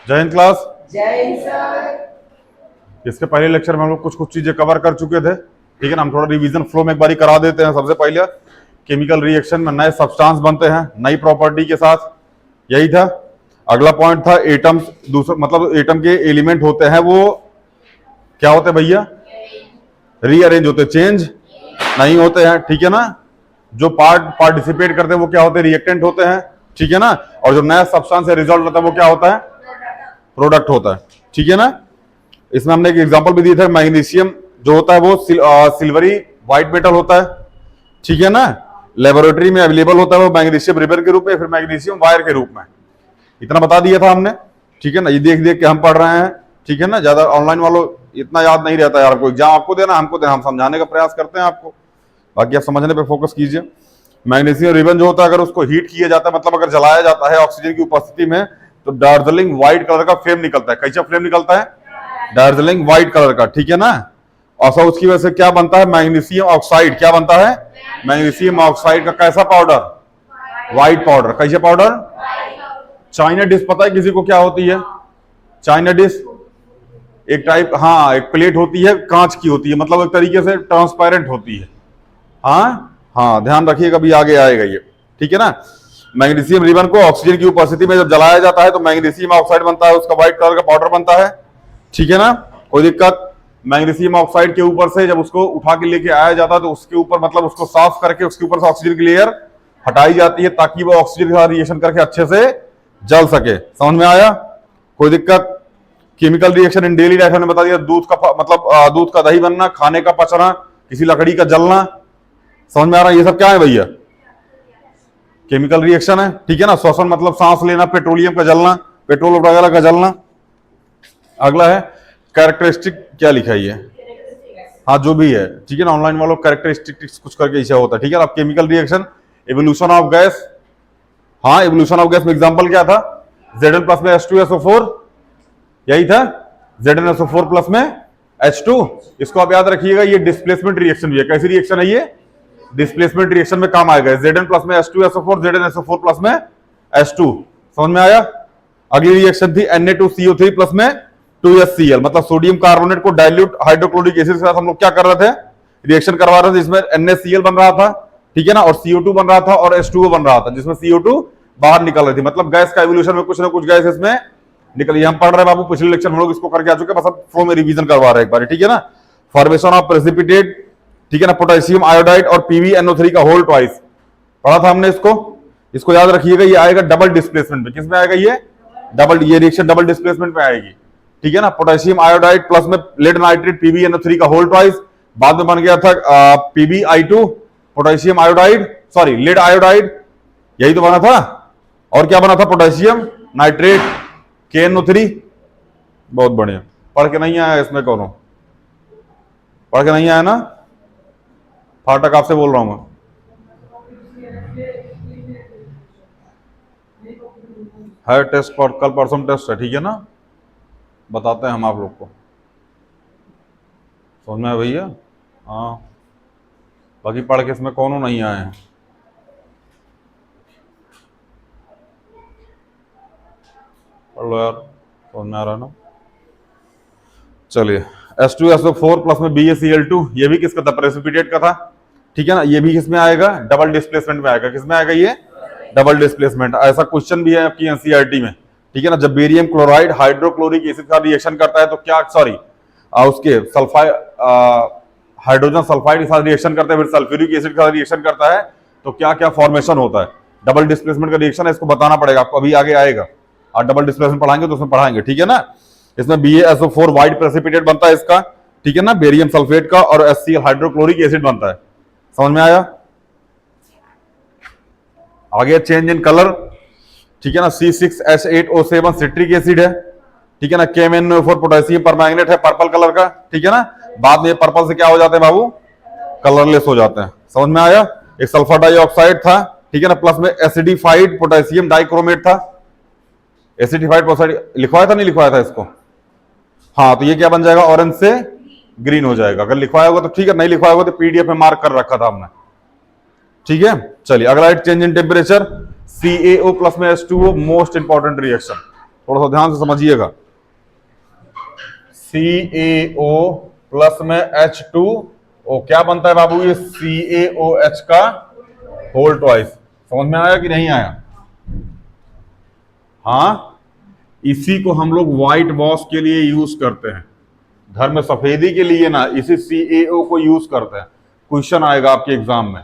जय हिंद क्लास। जय हिंद सर। इसके पहले लेक्चर में हम लोग कुछ कुछ चीजें कवर कर चुके थे, ठीक है ना। हम थोड़ा रिवीजन फ्लो में एक बारी करा देते हैं। सबसे पहले केमिकल रिएक्शन में नए सब्सटेंस बनते हैं नई प्रॉपर्टी के साथ, यही था। अगला पॉइंट था एटम्स, दूसरा मतलब एटम के एलिमेंट होते हैं वो क्या होते हैं भैया, रीअरेंज होते, चेंज नहीं होते हैं, ठीक है ना। जो पार्टिसिपेट करते हैं वो क्या होते हैं, रिएक्टेंट होते हैं, ठीक है ना। और जो नया सब्सटेंस है रिजल्ट होता है वो क्या होता है, प्रोडक्ट होता है, ठीक है ना। इसमें हमने एक एग्जांपल भी दी था, मैग्नीशियम जो होता है वो सिल्वरी व्हाइट मेटल होता है, ठीक है ना। लेबोरेटरी में अवेलेबल होता है वो मैग्नीशियम रिबन के रूप में, फिर मैग्नीशियम वायर के रूप में। इतना बता दिया था हमने, ठीक है ना। ये देख देख के हम पढ़ रहे हैं, ठीक है ना। ज्यादा ऑनलाइन वालों इतना याद नहीं रहता यार, आपको एग्जाम आपको देना, हमको देना, हम समझाने का प्रयास करते हैं आपको, बाकी आप समझने पे फोकस कीजिए। मैग्नीशियम रिबन जो होता है अगर उसको हीट किया जाता है, मतलब अगर जलाया जाता है ऑक्सीजन की उपस्थिति में, तो डार्जिलिंग व्हाइट कलर का फ्लेम निकलता है। कैसा फ्लेम निकलता है, डार्जिलिंग व्हाइट कलर का, ठीक है ना। और सब उसकी वजह से क्या बनता है, मैग्नीशियम ऑक्साइड। क्या बनता है, मैग्नीशियम ऑक्साइड का कैसा पाउडर, व्हाइट पाउडर। कैसे पाउडर, चाइना डिश पता है किसी को क्या होती है, चाइना डिश एक टाइप, हाँ एक प्लेट होती है, कांच की होती है, मतलब एक तरीके से ट्रांसपेरेंट होती है। हाँ हाँ, ध्यान रखिए कभी आगे आएगा ये, ठीक है ना। मैग्नीशियम रिबन को ऑक्सीजन की उपस्थिति में जब जलाया जाता है तो मैग्नीशियम ऑक्साइड बनता है, उसका व्हाइट कलर का पाउडर बनता है, ठीक है ना। कोई दिक्कत। मैग्नीशियम ऑक्साइड के ऊपर से जब उसको उठा के लेके आया जाता है तो उसके ऊपर मतलब उसको साफ करके उसके ऊपर से ऑक्सीजन की लेयर हटाई जाती है ताकि वो ऑक्सीजन के साथ रिएक्शन करके अच्छे से जल सके। समझ में आया, कोई दिक्कत। Chemical reaction in daily life हमने बता दिया, दूध का मतलब दूध का दही बनना, खाने का पचना, किसी लकड़ी का जलना। समझ में आ रहा है, ये सब क्या है भैया, केमिकल रिएक्शन है, ठीक है ना। श्वसन मतलब सांस लेना, पेट्रोलियम का जलना, पेट्रोल वगैरह का जलना। अगला है कैरेक्टरिस्टिक, क्या लिखा है ये, हाँ जो भी है, ठीक है ना। ऑनलाइन वालों कैरेक्टरिस्टिक्स कुछ करके ऐसा होता है, ठीक है ना। अब chemical reaction, evolution of gas, हाँ एवोल्यूशन ऑफ गैस में एग्जांपल क्या था, Zn प्लस में H2SO4, यही था, ZnSO4 प्लस में H2। इसको आप याद रखिएगा, ये डिस्प्लेसमेंट रिएक्शन भी है। कैसी रिएक्शन है ये, डिस्प्लेसमेंट रिएक्शन में काम आएगा। Zn प्लस में H2SO4, ZnSO4 प्लस में H2। समझ में आया। अगली रिएक्शन थी Na2CO3 प्लस में 2HCl, मतलब सोडियम कार्बोनेट को डाइल्यूट हाइड्रोक्लोरिक एसिड के साथ हम लोग क्या कर रहे थे, रिएक्शन करवा रहे थे, जिसमें NaCl बन रहा था, ठीक है ना, और CO2 बन रहा था और H2O बन रहा था, जिसमें CO2 बाहर निकल रही थी। मतलब गैस का एवोल्यूशन में कुछ ना कुछ गैस इसमें निकलिए। हम पढ़ रहे हैं बाबू, पिछले लेक्चर में लोग इसको करके आ चुके हैं, बस अब फ्लो में रिवीजन करवा रहे हैं एक बार, ठीक है ना। फॉर्मेशन ऑफ प्रेसिपिटेट, ठीक है ना, पोटेशियम आयोडाइड और PbNO3 का होल ट्वाइस पढ़ा था हमने। इसको याद रखिएगा, ये आएगा डबल डिस्प्लेसमेंट में। किसमें आएगा ये, डबल, ये रिएक्शन डबल डिस्प्लेसमेंट में आएगी, ठीक है ना। पोटेशियम आयोडाइड प्लस में लेड नाइट्रेट PbNO3 का होल ट्वाइस, बाद में बन गया था PbI2, potassium iodide, sorry lead iodide, यही तो बना था। और क्या बना था, पोटेशियम नाइट्रेट KNO3। बहुत बढ़िया, पढ़ के नहीं आया इसमें, कौन पढ़ के नहीं आया ना, फाटक आपसे बोल रहा हूं मैं। है टेस्ट पर, कल परसों टेस्ट है, ठीक है ना, बताते हैं हम आप लोग को। समझ में आया भैया, हाँ। बाकी पढ़ के इसमें कौन नहीं आए हैं, पढ़ लो यार, समझ में आ रहा है ना। चलिए, H2SO4 प्लस में BaCl2, ये भी किसका था, प्रेसिपिटेट का था, ठीक है ना। ये भी किसमें आएगा, डबल डिस्प्लेसमेंट में आएगा। किसमें आएगा ये, डबल डिस्प्लेसमेंट। ऐसा क्वेश्चन भी है आपकी एनसीईआरटी में, ठीक है ना। जब बेरियम क्लोराइड हाइड्रोक्लोरिक एसिड का रिएक्शन करता है तो क्या, सॉरी उसके सल्फाइड, हाइड्रोजन सल्फाइड के साथ रिएक्शन करता है, फिर सल्फ्यूरिक एसिड के साथ रिएक्शन करता है, तो क्या क्या फॉर्मेशन होता है। डबल डिस्प्लेसमेंट का रिएक्शन है, इसको बताना पड़ेगा आपको, अभी आगे आएगा। और डबल डिस्प्लेसमेंट पढ़ाएंगे तो उसमें पढ़ाएंगे, ठीक है ना। इसमें BaSO4 व्हाइट प्रेसिपिटेट बनता है इसका, ठीक है ना, बेरियम सल्फेट का, और HCl हाइड्रोक्लोरिक एसिड बनता है। समझ में आया। आगे चेंज इन कलर, ठीक है ना, C6H8O7 सिट्रिक एसिड है, ठीक है ना। KMnO4 पोटेशियम परमैंगनेट है, पर्पल कलर का, ठीक है ना। बाद में पर्पल से क्या हो जाते हैं बाबू, कलरलेस हो जाते हैं। समझ में आया। एक सल्फर डाइऑक्साइड था, ठीक है ना, प्लस में एसिडिफाइड पोटेशियम डाइक्रोमेट था। एसिडिफाइड लिखवाया था, नहीं लिखवाया था इसको, हाँ। तो ये क्या बन जाएगा, ऑरेंज से ग्रीन हो जाएगा। अगर लिखवाया होगा तो ठीक है, नहीं लिखवाया होगा तो PDF में मार्क कर रखा था हमने, ठीक है। चलिए अगला है change in temperature, CaO plus में H2O, मोस्ट इंपॉर्टेंट रिएक्शन, थोड़ा सा ध्यान से समझिएगा। CaO प्लस में H2O क्या बनता है बाबू? ये CaOH का होल ट्वाइस। समझ में आया कि नहीं आया? हाँ, इसी को हम लोग व्हाइट वॉश के लिए यूज करते हैं, घर में सफेदी के लिए ना, इसी CaO को यूज करते हैं। क्वेश्चन आएगा आपके एग्जाम में,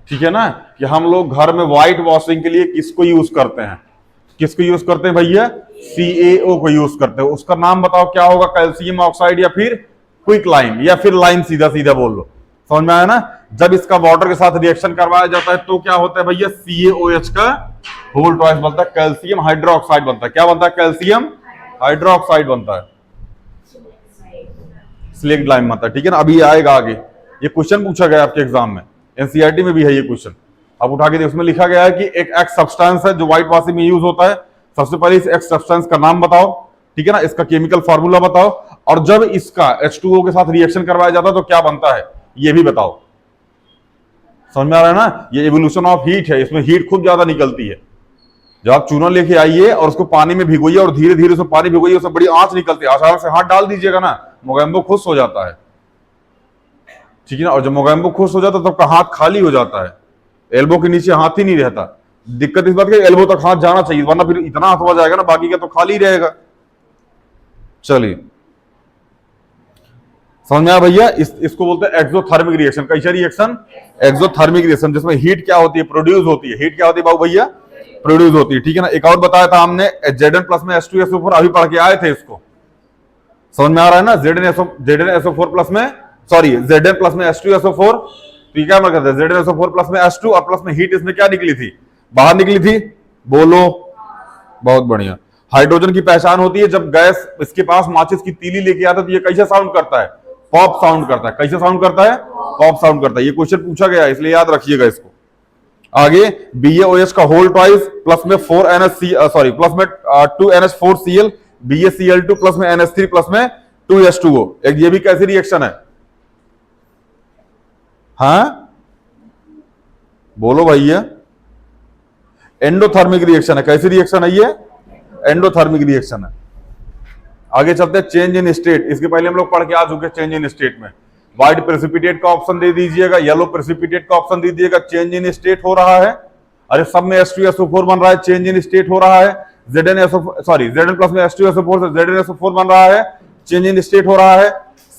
ठीक है ना, कि हम लोग घर में व्हाइट वॉशिंग के लिए किसको यूज करते हैं? किसको यूज करते हैं भैया? CaO को यूज करते हैं। उसका नाम बताओ क्या होगा? कैल्शियम ऑक्साइड या फिर क्विक लाइम या फिर लाइम, सीधा सीधा बोल लो। समझ में आया ना? जब इसका वाटर के साथ रिएक्शन करवाया जाता है तो क्या होता है भैया? CaOH का होल ट्वाइस बनता है, कैल्शियम हाइड्रोक्साइड बनता है। क्या बनता है? कैल्शियम हाइड्रोक्साइड बनता है, स्लेक्ट लाइम बनता है, ठीक है ना। अभी आएगा आगे, ये क्वेश्चन पूछा गया आपके एग्जाम में, एनसीईआरटी में भी है ये क्वेश्चन। अब उठा के देखो, उसमें लिखा गया है कि एक एक्स सब्सटेंस है जो व्हाइट वॉशिंग में यूज होता है। सबसे पहले इस एक्स सब्सटेंस का नाम बताओ, ठीक है ना, इसका केमिकल फार्मूला बताओ, और जब इसका H2O के साथ रिएक्शन करवाया जाता है तो क्या बनता है ये भी बताओ। समझ में आ रहा है ना? ये एवोल्यूशन ऑफ हीट है, इसमें हीट खूब ज्यादा निकलती है। जब आप चूना लेके आइए और उसको पानी में भिगोइए और धीरे धीरे उसमें पानी भिगोइए, उसमें बड़ी आंच निकलती है, अचानक से हाथ डाल दीजिएगा ना, मोगैम्बो खुश हो जाता है, ठीक है ना। और जब मोगैम्बो खुश हो जाता है तब का हाथ खाली हो जाता है, एल्बो के नीचे हाथ ही नहीं रहता। दिक्कत इस बात की एल्बो तक हाथ जाना चाहिए, वरना फिर इतना हाथ हो जाएगा ना, बाकी का तो खाली रहेगा। चलिए, समझ में आया भैया? इसको बोलते हैं एक्सोथर्मिक रिएक्शन। कैसा रिएक्शन? एक्सोथर्मिक रिएक्शन, जिसमें हीट क्या होती है? प्रोड्यूस होती है। हीट क्या होती है बाबू भैया? प्रोड्यूस होती है, ठीक है ना। एक और बताया था हमने, Zn प्लस में H2SO4, अभी पढ़ के आए थे इसको। समझ में आ रहा है ना? ZnSO4 प्लस में, सॉरी, Zn प्लस में H2SO4, तो ये क्या मतलब करते हैं? ZnSO4 प्लस में H2 और प्लस में हीट इसमें क्या निकली थी? बाहर निकली थी। बोलो, बहुत बढ़िया। हाइड्रोजन की पहचान होती है जब गैस इसके पास माचिस की तीली लेके आता है तो ये कैसे साउंड करता है? पॉप साउंड करता है। कैसे साउंड करता है? पॉप साउंड करता है। ये क्वेश्चन पूछा गया है, इसलिए याद रखिएगा इसको। आगे BaOH का होल ट्वाइस प्लस में 4NH, सॉरी, प्लस में 2NH4Cl, BaCl2 प्लस में NH3 प्लस में 2H2O। एक ये भी कैसी रिएक्शन है? हाँ, बोलो भैया। एंडोथर्मिक रिएक्शन है। कैसी रिएक्शन है ये? एंडोथर्मिक रिएक्शन है। आगे चलते हैं, चेंज इन स्टेट। इसके पहले हम लोग पढ़ के आ चुके चेंज इन स्टेट में। व्हाइट प्रेसिपिटेट का ऑप्शन दे दीजिएगा, येलो प्रेसिपिटेट का ऑप्शन दे दीजिएगा। चेंज इन स्टेट हो रहा है, अरे सब में H2SO4 बन रहा है, चेंज इन स्टेट हो रहा है। Zn प्लस में H2SO4 से ZnSO4 बन रहा है, चेंज इन स्टेट हो रहा है।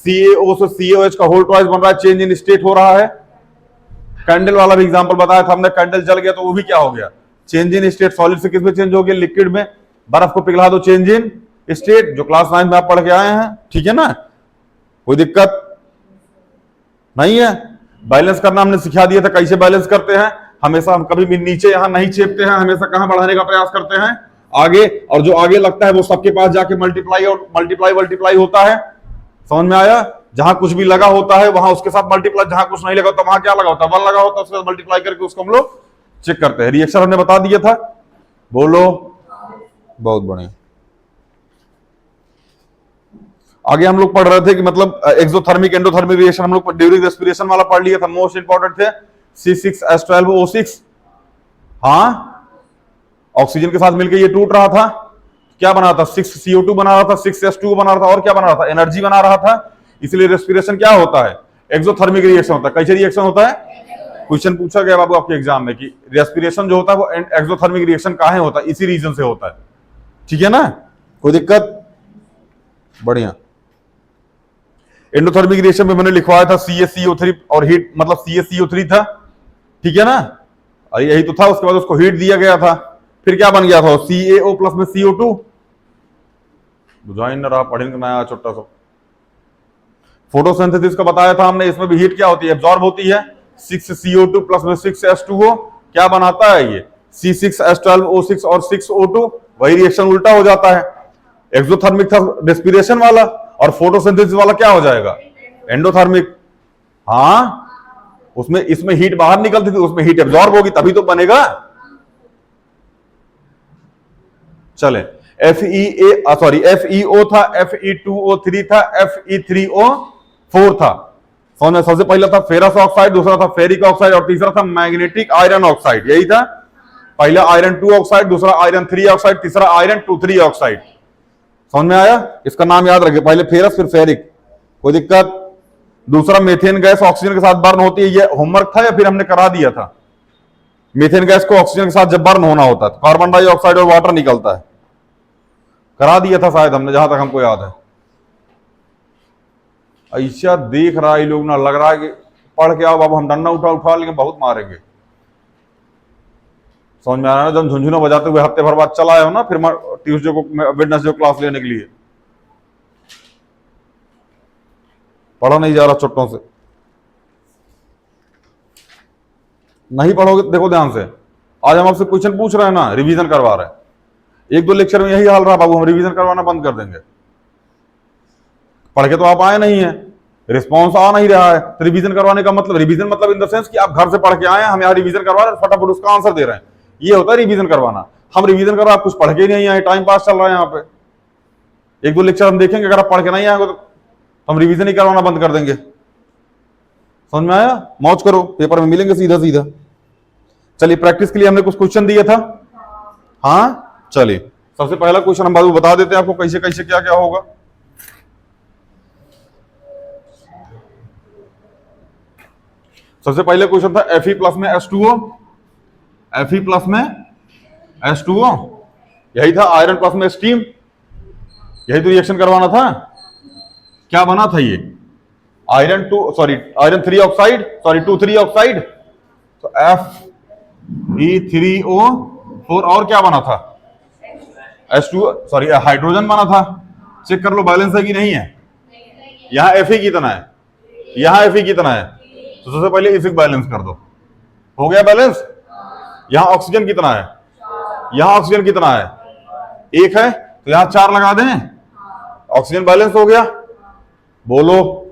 CaO से CaOH का होल ट्वाइस बन रहा है, चेंज इन स्टेट हो रहा है। कैंडल वाला भी एग्जांपल बताया था हमने, कैंडल जल गया तो वो भी क्या हो गया? Change in state. सॉलिड से किस में चेंज हो गया? लिक्विड में। बर्फ को पिघला दो, चेंज इन स्टेट, जो क्लास 9 में आप पढ़ के आए हैं, ठीक है ना। कोई दिक्कत नहीं है। बैलेंस करना हमने सिखा दिया था, कैसे बैलेंस करते हैं। हमेशा हम कभी भी नीचे यहां नहीं चेपते हैं, हमेशा कहां बढ़ाने का प्रयास करते हैं? आगे। और जो आगे लगता है वो सबके पास जाके मल्टीप्लाई और मल्टीप्लाई होता है। समझ में आया? जहां कुछ भी लगा होता है वहां उसके साथ मल्टीप्लाई, जहां कुछ नहीं लगा होता वहां क्या लगा होता है? 1 लगा होता है, उसके साथ मल्टीप्लाई करके उसको हम लोग चेक करते हैं। रिएक्शन हमने बता दिया था। बोलो, बहुत बढ़िया। आगे हम लोग पढ़ रहे थे कि मतलब एक्सोथर्मिक एंडोथर्मिक रिएक्शन हम लोग ड्यूरिंग रेस्पिरेशन वाला पढ़ लिया था, मोस्ट इंपॉर्टेंट थे। C6H12O6, हाँ, ऑक्सीजन के साथ मिलकर ये टूट रहा था, क्या बना था? 6CO2 बना रहा था, 6H2O बना रहा था, और क्या बना रहा था? एनर्जी बना रहा था। इसलिए रेस्पिरेशन क्या होता है? एक्सोथर्मिक रिएक्शन होता है। कैसे रिएक्शन होता है? क्वेश्चन पूछा गया बाबू आपके एग्जाम में कि रेस्पिरेशन जो होता है वो एक्सोथर्मिक रिएक्शन काहे होता है? इसी रीजन से होता है, ठीक है ना। कोई दिक्कत? बढ़िया। एंडोथर्मिक रिएक्शन में मैंने लिखवाया था CaCO3 और हीट, मतलब CaCO3 था, ठीक है ना, और यही तो था। उसके बाद उसको हीट दिया गया था, फिर क्या बन गया था? CaO प्लस में CO2। बुझाइन रहा, पढ़ेंगे मैं आया छोटा सा। फोटोसिंथेसिस का बताया था हमने, इसमें भी हीट क्या होती है? एब्जॉर्ब होती है। 6CO2 प्लस में 6H2O क्या बनाता है? ये C6H12O6 और 6O2। वही रिएक्शन उल्टा हो जाता है। एक्सोथर्मिक था रेस्पिरेशन वाला, और फोटोसिंथेसिस वाला क्या हो जाएगा? एंडोथर्मिक। हाँ, उसमें इसमें हीट बाहर निकलती थी, उसमें हीट एब्जॉर्ब होगी तभी तो बनेगा। चले, FeO था, Fe2O3 था, Fe3O4 था। सबसे पहला था फेरस ऑक्साइड, दूसरा था फेरिक ऑक्साइड और तीसरा था मैग्नेटिक आयरन ऑक्साइड। यही था पहला आयरन 2 ऑक्साइड, दूसरा आयरन 3 ऑक्साइड, तीसरा आयरन 2,3 ऑक्साइड। समझ में आया? इसका नाम याद रखिए, पहले फेरस फिर फेरिक। कोई दिक्कत? दूसरा मीथेन गैस ऑक्सीजन के साथ बर्न होती है, ये होमवर्क था या फिर हमने करा दिया था? मीथेन गैस को ऑक्सीजन के साथ जब बर्न होना होता है तो कार्बन डाइऑक्साइड और वाटर निकलता है, करा दिया था शायद हमने, जहां तक हमको याद है। ऐसा देख रहा है लोग ना, लग रहा है कि पढ़ के आओ बाबू, हम डंडा उठा लेंगे, बहुत मारेंगे। समझ में आ रहा है ना? जब झुंझुना बजाते हुए हफ्ते भर बाद चला आए हो ना, फिर ट्यूसडे को वेडनेसडे क्लास लेने के लिए पढ़ा नहीं जा रहा चुट्टों से। नहीं पढ़ोगे देखो ध्यान से, आज हम आपसे क्वेश्चन पूछ रहे हैं ना, रिवीजन करवा रहे हैं। एक दो लेक्चर में यही हाल रहा बाबू, हम रिवीजन करवाना बंद कर देंगे। पढ़ के तो आप आए नहीं है, रिस्पॉन्स आ नहीं रहा है, तो रिवीजन करवाने का मतलब, रिवीजन मतलब इन द सेंस कि आप घर से पढ़ के आए हैं, हम यहाँ रिवीजन करवा रहे हैं, फटाफट उसका आंसर दे रहे हैं, ये होता है रिवीजन करवाना। हम रिवीजन करवा, आप कुछ पढ़ के नहीं आए, टाइम पास चल रहा है यहाँ पे। एक दो लेक्चर हम देखेंगे, अगर आप पढ़ के नहीं आएंगे तो हम रिवीजन ही करवाना बंद कर देंगे। समझ में आया? मौज करो, पेपर में मिलेंगे सीधा सीधा। चलिए, प्रैक्टिस के लिए हमने कुछ क्वेश्चन दिया था। हाँ चलिए, सबसे पहला क्वेश्चन हम बाबू बता देते हैं आपको कैसे कैसे क्या क्या होगा। सबसे पहले क्वेश्चन था Fe प्लस में H2O, Fe प्लस में H2O, यही था। आयरन प्लस में स्टीम, यही तो रिएक्शन करवाना था। क्या बना था ये? आयरन 3 ऑक्साइड, 2,3 ऑक्साइड, तो Fe3O4, और क्या बना था? H2, हाइड्रोजन बना था। चेक कर लो बैलेंस है कि नहीं है। यहां Fe कितना है, यहां Fe कितना है, तो सबसे पहले इफिक बैलेंस कर दो। हो गया बैलेंस? यहां ऑक्सीजन कितना है, यहां ऑक्सीजन कितना है, 1 है, तो यहां 4 लगा दें, ऑक्सीजन बैलेंस हो गया। बोलो,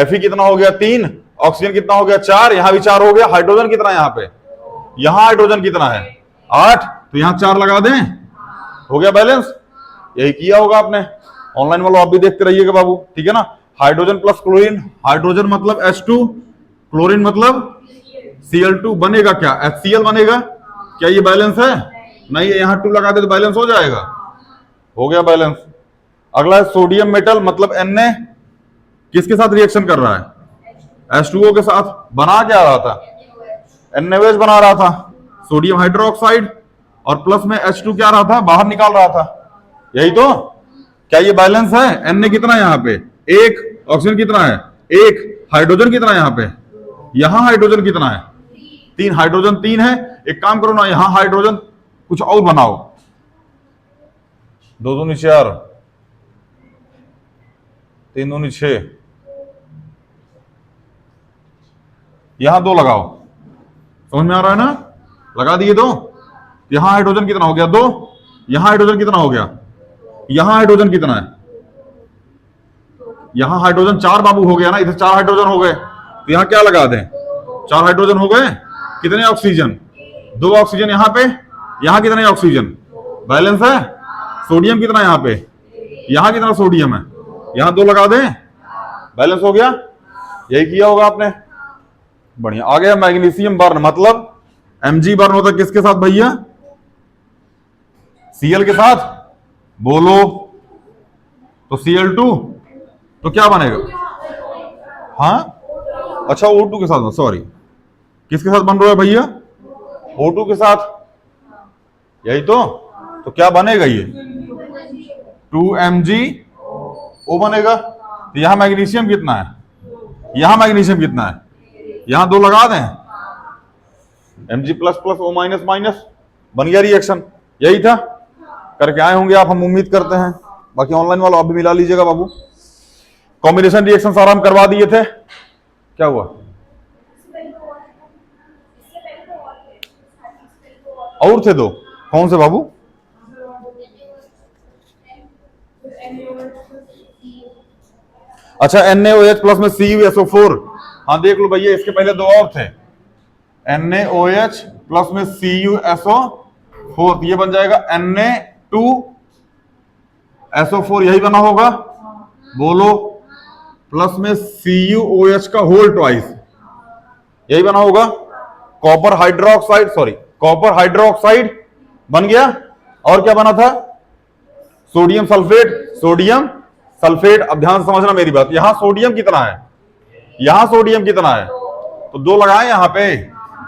Fe कितना हो गया? 3, ऑक्सीजन कितना हो गया? 4, यहां भी 4 हो गया। हाइड्रोजन कितना है यहां पे, यहां हाइड्रोजन कितना है? 8, तो यहां 4 लगा दें, हो गया बैलेंस। यही किया होगा आपने, ऑनलाइन वालों आप भी देखते रहिएगा बाबू, ठीक है ना। हाइड्रोजन प्लस क्लोरीन, हाइड्रोजन मतलब H2, क्लोरीन मतलब Cl2, बनेगा क्या? HCl बनेगा। क्या ये बैलेंस है? नहीं है, यहां 2 लगा दे तो बैलेंस हो जाएगा, हो गया बैलेंस। अगला है सोडियम मेटल मतलब Na, किसके साथ रिएक्शन कर रहा है? H2O के साथ। बना क्या रहा था? NaOH बना रहा था, सोडियम हाइड्रोक्साइड, और प्लस में H2 क्या रहा था? बाहर निकाल रहा था, यही तो। क्या ये बैलेंस है? Na कितना है यहाँ पे? 1, ऑक्सीजन कितना है? 1, हाइड्रोजन कितना है यहाँ पे? यहां हाइड्रोजन कितना है? 3, हाइड्रोजन 3 है। एक काम करो ना, यहां हाइड्रोजन कुछ और बनाओ, 2 दूनी 4, 3 दूनी 6, यहां 2 लगाओ। समझ में आ रहा है ना? लगा दिए 2। यहां हाइड्रोजन कितना हो गया? 2। यहां हाइड्रोजन कितना हो गया? यहां हाइड्रोजन कितना है? यहां हाइड्रोजन 4 बाबू हो गया ना, इधर 4 हाइड्रोजन हो गए, तो यहां क्या लगा दें? 4 हाइड्रोजन हो गए। कितने ऑक्सीजन? 2 ऑक्सीजन यहां पे, यहां कितने ऑक्सीजन? बैलेंस है। सोडियम कितना यहां पे, यहां कितना सोडियम है? यहां 2 लगा दें, बैलेंस हो गया। यही किया होगा आपने, बढ़िया। आ गया मैग्नीशियम बर्न, मतलब Mg बर्न होता है किसके साथ भैया? Cl के साथ। बोलो, तो Cl2, तो क्या बनेगा? हाँ अच्छा, O2 के साथ, सॉरी, किसके साथ बन रहा है भैया? O2 के साथ, यही तो क्या बनेगा ये? 2MgO बनेगा। तो यहां मैग्नीशियम कितना है, यहां मैग्नीशियम कितना है? यहां 2 लगा दें, Mg plus plus O minus minus, बन गया रिएक्शन। यही था, करके आए होंगे आप, हम उम्मीद करते हैं। बाकी ऑनलाइन वालों आप भी मिला लीजिएगा बाबू। कॉम्बिनेशन रिएक्शन सारा हम करवा दिए थे। क्या हुआ? और थे 2, कौन से बाबू? अच्छा, NaOH प्लस में CuSO4। हाँ देख लो भैया, इसके पहले 2 और थे, NaOH प्लस में CuSO4, ये बन जाएगा Na2SO4, यही बना होगा। बोलो, प्लस में CuOH का होल ट्वाइस, यही बना होगा। Copper hydroxide, sorry copper hydroxide बन गया, और क्या बना था? Sodium sulphate. Sodium sulphate. अब ध्यान से समझना मेरी बात, यहां सोडियम कितना है, यहां सोडियम कितना है, तो 2 लगाए यहां पे,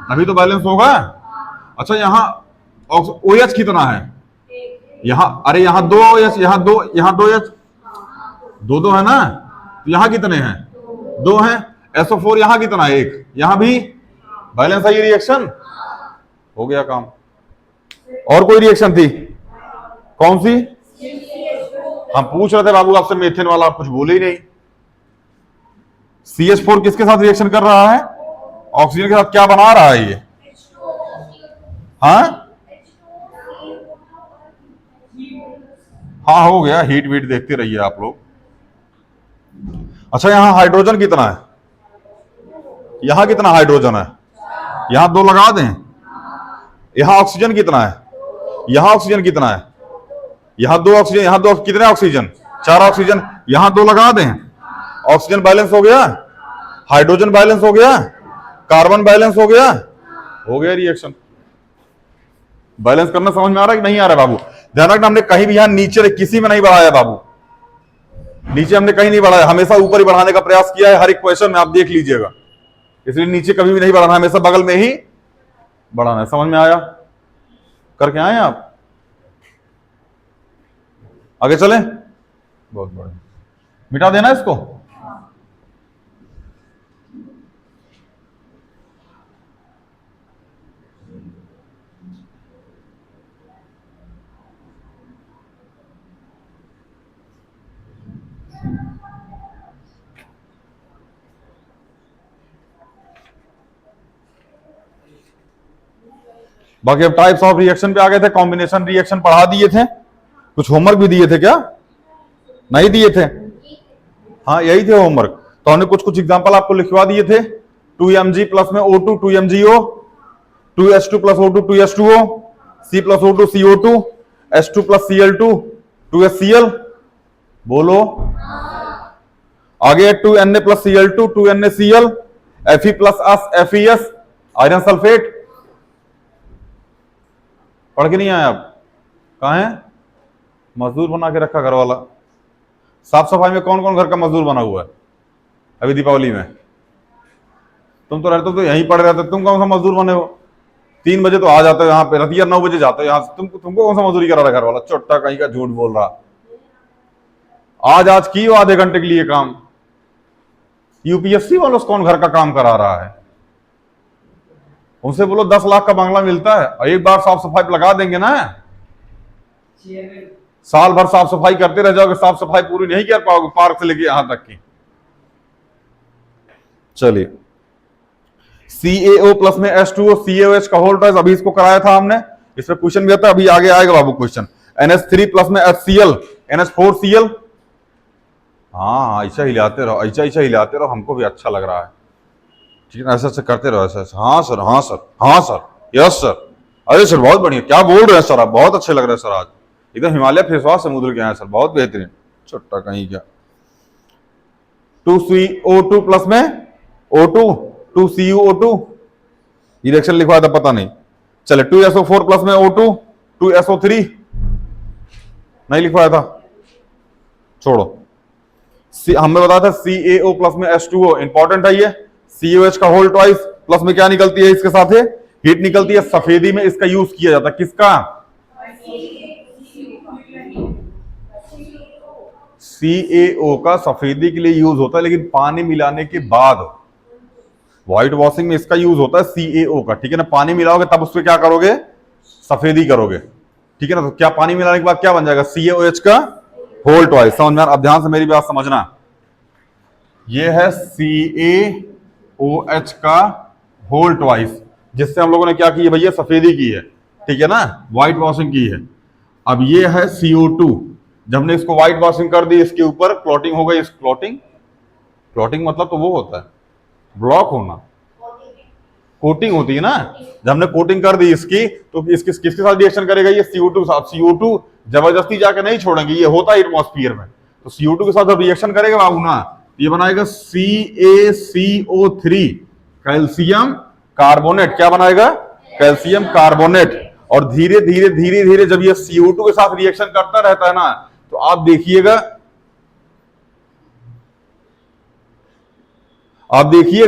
तभी तो बैलेंस होगा। अच्छा यहां OH कितना है, यहां, अरे यहां 2 OH, यहां 2 OH, 2 है ना, तो यहां कितने हैं? 2 हैं। SO4 यहां कितना है? 1। यहां भी बैलेंस है, ये रिएक्शन हो गया काम। और कोई रिएक्शन थी? कौन सी? हम पूछ रहे थे बाबू आपसे मेथेन वाला, आप कुछ बोले ही नहीं। CH4 किसके साथ रिएक्शन कर रहा है? ऑक्सीजन के साथ। क्या बना रहा है ये? हाँ हाँ, हो गया। हीट वीट देखते रहिए आप लोग। अच्छा यहां हाइड्रोजन कितना है, यहां कितना हाइड्रोजन है? यहां 2 लगा दें। यहां ऑक्सीजन कितना है, यहां ऑक्सीजन कितना है? यहां 2 ऑक्सीजन, यहां 2, कितने ऑक्सीजन? 4 ऑक्सीजन। यहां 2 लगा दें। ऑक्सीजन बैलेंस हो गया, हाइड्रोजन बैलेंस हो गया, कार्बन बैलेंस हो गया रिएक्शन। बैलेंस करना समझ में आ रहा है कि नहीं आ रहा है बाबू? ध्यान रखना, हमने कहीं भी यहां नीचे किसी में नहीं बढ़ाया बाबू, नीचे हमने कहीं नहीं बढ़ाया, हमेशा ऊपर ही बढ़ाने का प्रयास किया है हर एक क्वेश्चन में, आप देख लीजिएगा। इसलिए नीचे कभी भी नहीं बढ़ाना, हमेशा बगल में ही बढ़ाना है। समझ में आया? करके आए आप? आगे चले? बहुत बढ़िया। मिटा देना इसको। बाकी अब टाइप्स ऑफ रिएक्शन पे आ गए थे, कॉम्बिनेशन रिएक्शन पढ़ा दिए थे, कुछ होमवर्क भी दिए थे क्या? नहीं दिए थे? हाँ यही थे होमवर्क। तो हमने कुछ कुछ एग्जांपल आपको लिखवा दिए थे। 2mg प्लस में O2 2mgO, 2H2 plus O2 2H2O, C plus O2 CO2, H2 plus Cl2 2HCl। बोलो आगे 2Na plus Cl2 2NaCl, Fe plus FeS iron sulphate. पढ़ के नहीं आए आप? कहाँ हैं? मजदूर बना के रखा घर वाला। साफ सफाई में कौन कौन घर का मजदूर बना हुआ है अभी दीपावली में? तुम तो रहते तो यहीं पड़े रहते, तुम कौन सा मजदूर बने हो? 3 बजे तो आ जाते हो यहाँ पे, रतिया 9 बजे जाते हो यहाँ से। तुमको कौन सा मजदूरी करा रहा है घर वाला? चोट्टा कहीं का झूठ बोल रहा। आज की आधे घंटे के लिए काम। यूपीएससी वालों से कौन घर का काम करा रहा है? उनसे बोलो 10 लाख का बंगला मिलता है और एक बार साफ सफाई लगा देंगे ना, साल भर साफ सफाई करते रह जाओगे, साफ सफाई पूरी नहीं कर पाओगे पार्क से लेके यहां तक की। चलिए CaO प्लस में H2O CaOH का होल ट्वाइस, अभी इसको कराया था हमने, इस पर क्वेश्चन भी आता है, अभी आगे आएगा बाबू क्वेश्चन। NH3 प्लस में HCl NH4Cl। हाँ ऐसा हिलाते रहो, ऐसा हिलाते रहो, हमको भी अच्छा लग रहा है। ठीक है, ऐसा करते रहो, ऐसा। हाँ सर, हाँ सर, हाँ सर, यस सर, अरे सर बहुत बढ़िया, क्या बोल रहे हैं सर आप, बहुत अच्छे लग रहे हैं सर, आज एकदम हिमालय फेस वॉश से मुंह के आए सर, बहुत बेहतरीन। छोटा कहीं क्या। 2CO2 प्लस में O2 2CuO2, रिएक्शन लिखवाया था पता नहीं। चले 2SO4 प्लस में O2 2SO3 नहीं लिखवाया था, छोड़ो। हमें बताया था CaO प्लस में H2O, इंपॉर्टेंट है ये। COH का होल ट्वाइस प्लस में क्या निकलती है इसके साथ है? हीट निकलती है। सफेदी में इसका यूज किया जाता है, किसका? CaO का सफेदी के लिए यूज होता है, लेकिन पानी मिलाने के बाद व्हाइट वॉशिंग में इसका यूज होता है CaO का। ठीक है ना, पानी मिलाओगे तब उसमें क्या करोगे? सफेदी करोगे। ठीक है ना, तो क्या पानी मिलाने के बाद क्या बन जाएगा? CaOH का होल ट्वाइस। समझ में? अब ध्यान से मेरी बात समझना, ये है CaOH का होल ट्वाइस, जिससे हम लोगों ने क्या की है भैया? सफेदी की है। ठीक है ना, व्हाइट वॉशिंग की है। अब ये है CO2, जब हमने इसको व्हाइट वॉशिंग कर दी, इसके ऊपर क्लॉटिंग हो गई। इस क्लॉटिंग मतलब तो वो होता है ब्लॉक होना, कोटिंग होती है ना। जब हमने कोटिंग कर दी इसकी, तो किसके साथ रिएक्शन करेगा? ये CO2 के साथ। CO2 जबरदस्ती जाके नहीं छोड़ेंगे, ये होता है एटमॉस्फेयर में। तो CO2 के साथ जब रिएक्शन करेगा बाबू ना, ये बनाएगा CaCO3 कैल्शियम कार्बोनेट। क्या बनाएगा? कैल्शियम कार्बोनेट, और धीरे धीरे धीरे धीरे जब ये CO2 के साथ रिएक्शन करता रहता है ना, तो आप देखिएगा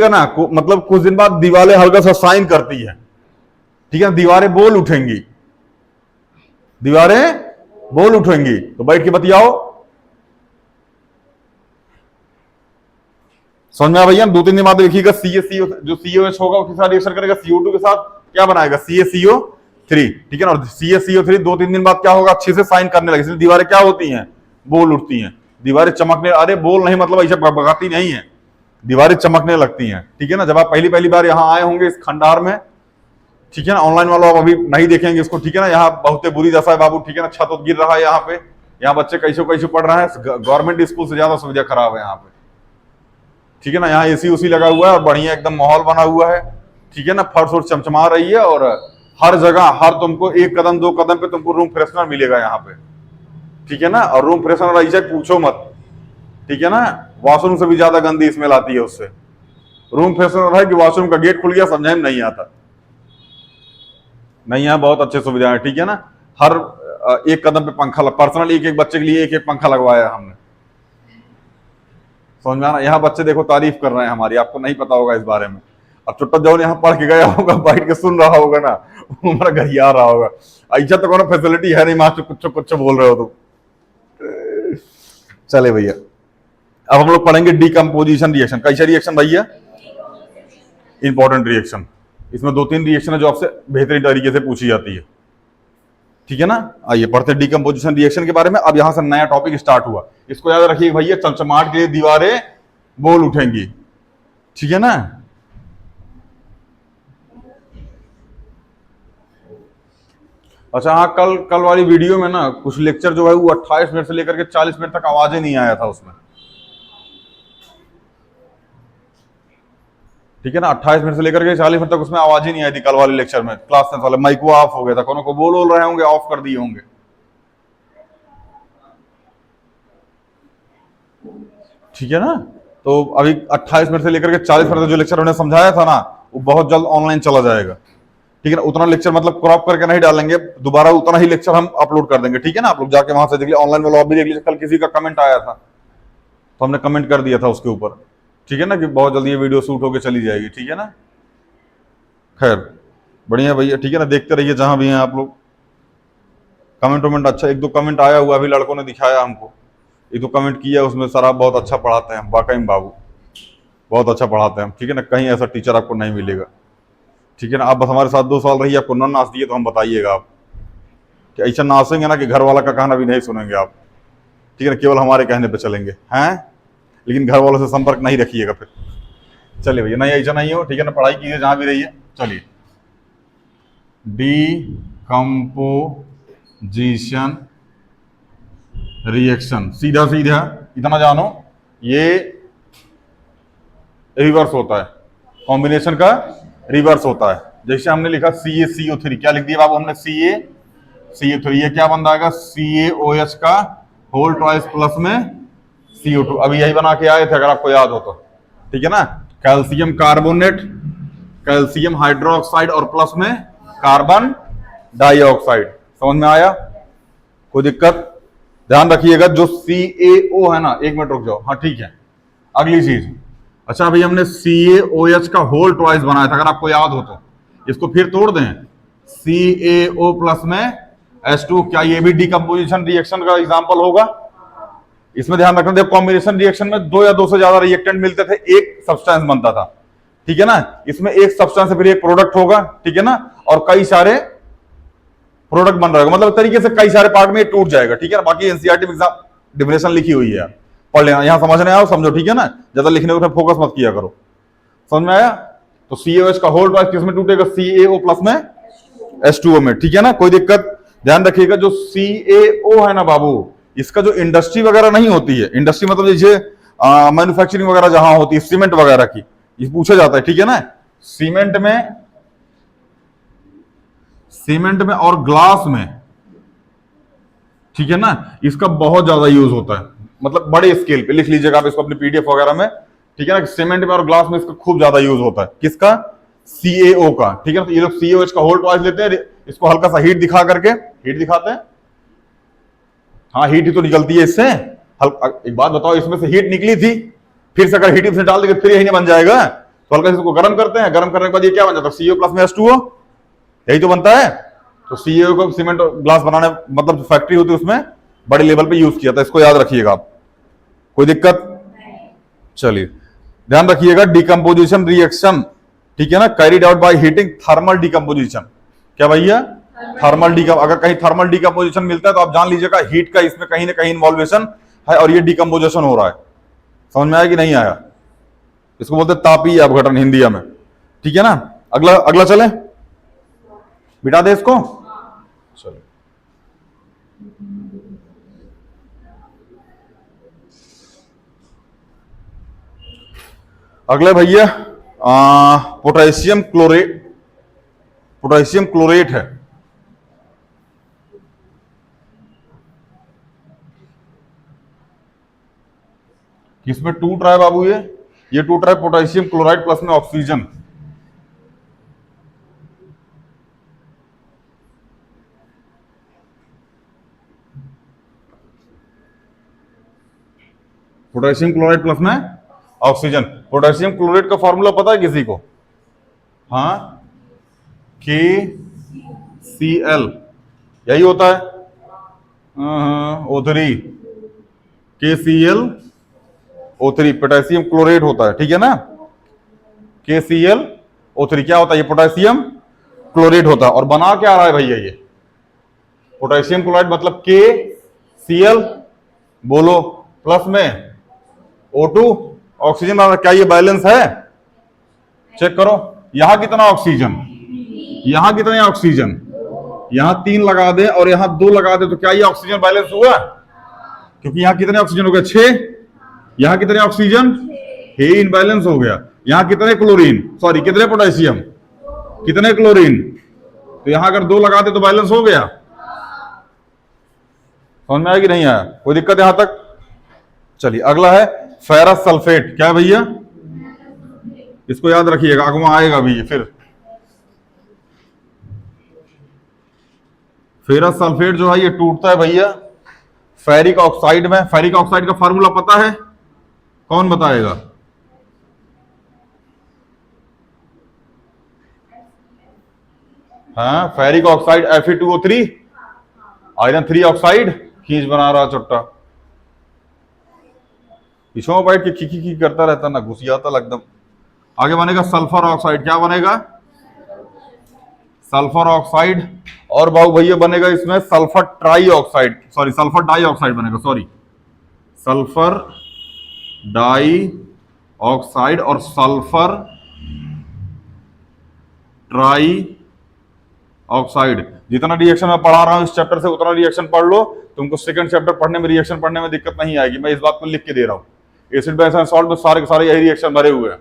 ना, मतलब कुछ दिन बाद दीवारें हल्का सा साइन करती है, ठीक है, दीवारें बोल उठेंगी, दीवारें बोल उठेंगी। तो बैठ के बतियाओ, समझ में आ भैया? 2-3 दिन बाद देखिएगा CaCO जो COH होगा उसके साथ रिएक्शन करेगा, CO2 के साथ क्या बनाएगा, CaCO3, ठीक है ना। और CaCO3 2-3 दिन बाद क्या होगा, अच्छे से साइन करने लगे, इसलिए दीवारें क्या होती हैं, बोल उठती हैं, दीवारें चमकने, अरे बोल नहीं मतलब ऐसे भगाती नहीं है, दीवारें चमकने लगती हैं, ठीक है ना। जब आप पहली बार यहाँ आए होंगे इस खंडार में, ठीक है ना, ऑनलाइन वालों आप अभी नहीं देखेंगे इसको, ठीक है ना, यहाँ बहुत बुरी दशा है बाबू, ठीक है ना, छत गिर रहा है यहाँ पे, यहाँ बच्चे कैसे कैसे पढ़ रहे हैं, गवर्नमेंट स्कूल से ज्यादा सुविधा खराब है यहाँ पे, ठीक है ना। यहाँ AC उसी लगा हुआ है और बढ़िया एकदम माहौल बना हुआ है, ठीक है ना, फर्श और चमचमा रही है, और हर जगह हर तुमको 1 कदम 2 कदम पे तुमको रूम फ्रेशनर मिलेगा यहाँ पे, ठीक है ना। और रूम फ्रेशनर ऐसे पूछो मत, ठीक है ना, वॉशरूम से भी ज्यादा गंदी स्मेल आती है उससे। रूम फ्रेशनर है कि वॉशरूम का गेट खुल गया, समझे में नहीं आता, नहीं, यहाँ बहुत अच्छे सुविधा है, ठीक है ना। हर 1 कदम पे पंखा, पर्सनल एक बच्चे के लिए एक पंखा लगवाया हमने, समझ में आना। यहाँ बच्चे देखो तारीफ कर रहे हैं हमारी, आपको नहीं पता होगा इस बारे में। अब छोटा जौन यहाँ पढ़ के गया होगा, बैठ के सुन रहा होगा ना, वो हमारा घर आ रहा होगा, ऐसा तो कोनो फैसिलिटी है नहीं, मास्टर कुछ कुछ बोल रहे हो तो। चले भैया, अब हम लोग पढ़ेंगे डिकम्पोजिशन रिएक्शन। कैसा रिएक्शन भैया, इंपॉर्टेंट रिएक्शन। इसमें 2-3 रिएक्शन है जो आपसे बेहतरीन तरीके से पूछी जाती है, ठीक है ना। आइए पढ़ते हैं डिकम्पोजिशन रिएक्शन के बारे में। अब यहां से नया टॉपिक स्टार्ट हुआ, इसको याद रखिए भैया, चमचमाहट के लिए दीवारें बोल उठेंगी, ठीक है ना। अच्छा हाँ, कल वाली वीडियो में ना कुछ लेक्चर जो है वो 28 मिनट से लेकर के 40 मिनट तक आवाज ही नहीं आया था उसमें, ठीक है ना। 28 मिनट से लेकर के 40 मिनट तक उसमें आवाज ही नहीं आई थी कल वाले लेक्चर में। क्लास 10 वाले माइक वो ऑफ हो गया था, कोनो को बोल रहे होंगे, ऑफ कर दिए होंगे, ठीक है ना। तो अभी 28 मिनट से लेकर के 40 मिनट तक जो लेक्चर उन्होंने समझाया था ना, वो बहुत जल्द ऑनलाइन चला जाएगा, ठीक है ना। उतना लेक्चर मतलब क्रॉप करके नहीं डालेंगे, दोबारा उतना ही लेक्चर हम अपलोड कर देंगे, ठीक है ना। आप लोग जाके वहां से देख लीजिए, ऑनलाइन वाला आप भी देख लीजिए। कल किसी का कमेंट आया था तो हमने कमेंट कर दिया था उसके ऊपर, ठीक है ना, कि बहुत जल्दी ये वीडियो शूट होकर चली जाएगी, ठीक है ना। खैर बढ़िया भैया, ठीक है ना, देखते रहिए जहां भी हैं आप लोग। कमेंट अच्छा, 1-2 कमेंट आया हुआ अभी, लड़कों ने दिखाया हमको, 1-2 कमेंट किया उसमें, सर आप बहुत अच्छा पढ़ाते हैं, वाकई में बाबू बहुत अच्छा पढ़ाते हैं, ठीक है ना। कहीं ऐसा टीचर आपको नहीं मिलेगा, ठीक है ना। आप बस हमारे साथ 2 साल रहिए, आपको न नाच दिए तो हम बताइएगा आप, कि ऐसा नाचेंगे ना कि घर वाला का कहना भी नहीं सुनेंगे आप, ठीक है ना, केवल हमारे कहने पे चलेंगे हैं, लेकिन घर वालों से संपर्क नहीं रखिएगा फिर। चलिए भैया, नहीं ऐसा नहीं हो, ठीक है ना, पढ़ाई कीजिए जहां भी रहिए। चलिए, डिकम्पोजिशन रिएक्शन, सीधा सीधा इतना जानो, ये रिवर्स होता है, कॉम्बिनेशन का रिवर्स होता है। जैसे हमने लिखा CaCO3, क्या लिख दिया बाबू हमने, CaCO3, ये क्या बन जाएगा, CaOH का होल ट्वाइस प्लस में CO2। अभी यही बना के आए थे अगर आपको याद हो तो, ठीक है ना। कैल्शियम कार्बोनेट, कैल्शियम हाइड्रोक्साइड और प्लस में कार्बन डाइऑक्साइड, समझ में आया, कोई दिक्कत? ध्यान रखिएगा जो CaO है ना, 1 मिनट रुक जाओ, हाँ ठीक है। अगली चीज, अच्छा अभी हमने CaOH का होल ट्वाइस बनाया था, अगर आपको याद हो तो इसको फिर तोड़ दें, CaO प्लस में H2, क्या ये भी डिकम्पोजिशन रिएक्शन का एग्जांपल होगा? इसमें ध्यान रखना, देखो कॉम्बिनेशन रिएक्शन में 2 या 2 से ज्यादा रिएक्टेंट मिलते थे, एक सब्सटेंस बनता था, ठीक है ना। इसमें एक सब्सटेंस से फिर एक प्रोडक्ट होगा, ठीक है ना, और कई सारे प्रोडक्ट बन रहा होगा, मतलब तरीके से कई सारे पार्ट में टूट जाएगा, ठीक है ना। बाकी एनसीईआरटी में एग्जाम डिफिनेशन लिखी हुई है, पढ़ लेना, यहां समझने आओ समझो, ठीक है ना, ज्यादा लिखने पर फोकस मत किया करो, समझ में आया। तो CaOH का होल ट्वाइस किसमें टूटेगा, CaO प्लस में H2O में, ठीक है ना, कोई दिक्कत? ध्यान रखिएगा जो CaO है ना बाबू, इसका जो इंडस्ट्री वगैरह नहीं होती है, इंडस्ट्री मतलब जैसे मैन्युफैक्चरिंग वगैरह जहां होती है सीमेंट वगैरह की, ये पूछा जाता है, ठीक है ना। सीमेंट में और ग्लास में, ठीक है ना, इसका बहुत ज्यादा यूज होता है, मतलब बड़े स्केल पे लिख लीजिएगा आप इसको अपने PDF वगैरह में, ठीक है ना। सीमेंट में और ग्लास में इसका खूब ज्यादा यूज होता है, किसका, CaO का, ठीक है ना। तो ये लोग CaOH का होल ट्वाइस लेते हैं, इसको हल्का सा हीट दिखा करके, हीट दिखाते हैं, हाँ हीट ही तो निकलती है इससे। एक बात बताओ, इसमें से हीट निकली थी, फिर से अगर हीट इसमें डाल देंगे फिर यही नहीं बन जाएगा। तो हल्का इसको गर्म करते हैं, गर्म करने के बाद ये क्या बन जाता है, CO प्लस में H2O, यही तो बनता है। तो CaO को सीमेंट और ग्लास बनाने, मतलब जो फैक्ट्री होती है उसमें बड़े लेवल पे यूज किया था, इसको याद रखिएगा आप। कोई दिक्कत? चलिए ध्यान रखिएगा, डिकम्पोजिशन रिएक्शन, ठीक है ना, carried out by heating thermal decomposition. क्या भैया? थर्मल डिकम, अगर कहीं थर्मल डिकम्पोजिशन मिलता है तो आप जान लीजिएगा हीट का इसमें कहीं ना कहीं इन्वॉल्वेशन है और ये डिकम्पोजिशन हो रहा है। समझ में आया कि नहीं आया? इसको बोलते हैं तापीय अपघटन हिंदिया में, ठीक है ना। अगला अगला चले, बिठा दे इसको। चलो अगले भैया पोटेशियम क्लोरेट, पोटेशियम क्लोरेट है। किसमें टूट रहा है बाबू? ये टूट रहा है पोटेशियम क्लोराइड प्लस में ऑक्सीजन। पोटेशियम क्लोराइड प्लस में ऑक्सीजन। पोटेशियम क्लोराइड का फॉर्मूला पता है किसी को? हाँ, KCl, यही होता है, O3, KClO3 पोटेशियम क्लोराइड होता है, ठीक है ना। KClO3 क्या होता है? ये पोटेशियम क्लोराइड होता है। और बना क्या रहा है भैया? ये पोटेशियम क्लोराइड मतलब KCl, बोलो, प्लस में O2 ऑक्सीजन। क्या ये बैलेंस है? चेक करो, यहां कितना ऑक्सीजन, यहां कितने ऑक्सीजन, यहां 3 लगा दे और यहां 2 लगा दे, तो क्या ये ऑक्सीजन बैलेंस हुआ? क्योंकि यहां कितने ऑक्सीजन हो गए? 6। यहां कितने ऑक्सीजन? हे इनबैलेंस हो गया। यहां कितने क्लोरीन, सॉरी कितने पोटेशियम, कितने क्लोरीन, तो यहां अगर 2 लगा दे तो बैलेंस हो गया। समझ में आया कि नहीं आया? कोई दिक्कत यहां तक? चलिए अगला है फेरस सल्फेट। क्या है भैया? इसको याद रखिएगा, अगवा आएगा भी ये फिर। फेरस सल्फेट जो है ये टूटता है भैया फेरिक ऑक्साइड में। फेरिक ऑक्साइड का फार्मूला पता है? कौन बताएगा? हाँ, ferric oxide Fe2O3, iron 3 oxide, खींच बना रहा चुट्टा, पीछों में बैठ के खी करता रहता ना, घुसियाता एकदम। आगे बनेगा सल्फर ऑक्साइड। क्या बनेगा? Sulphur oxide. और बाबू भैया बनेगा इसमें sulphur trioxide, sorry sulphur dioxide बनेगा, सॉरी सल्फर डाई ऑक्साइड और सल्फर ट्राई ऑक्साइड। जितना रिएक्शन मैं पढ़ा रहा हूं इस चैप्टर से उतना रिएक्शन पढ़ लो, तुमको सेकंड चैप्टर पढ़ने में, रिएक्शन पढ़ने में दिक्कत नहीं आएगी। मैं इस बात को लिख के दे रहा हूं। एसिड बेस एंड सॉल्ट में सारे के सारे यही रिएक्शन भरे हुए हैं।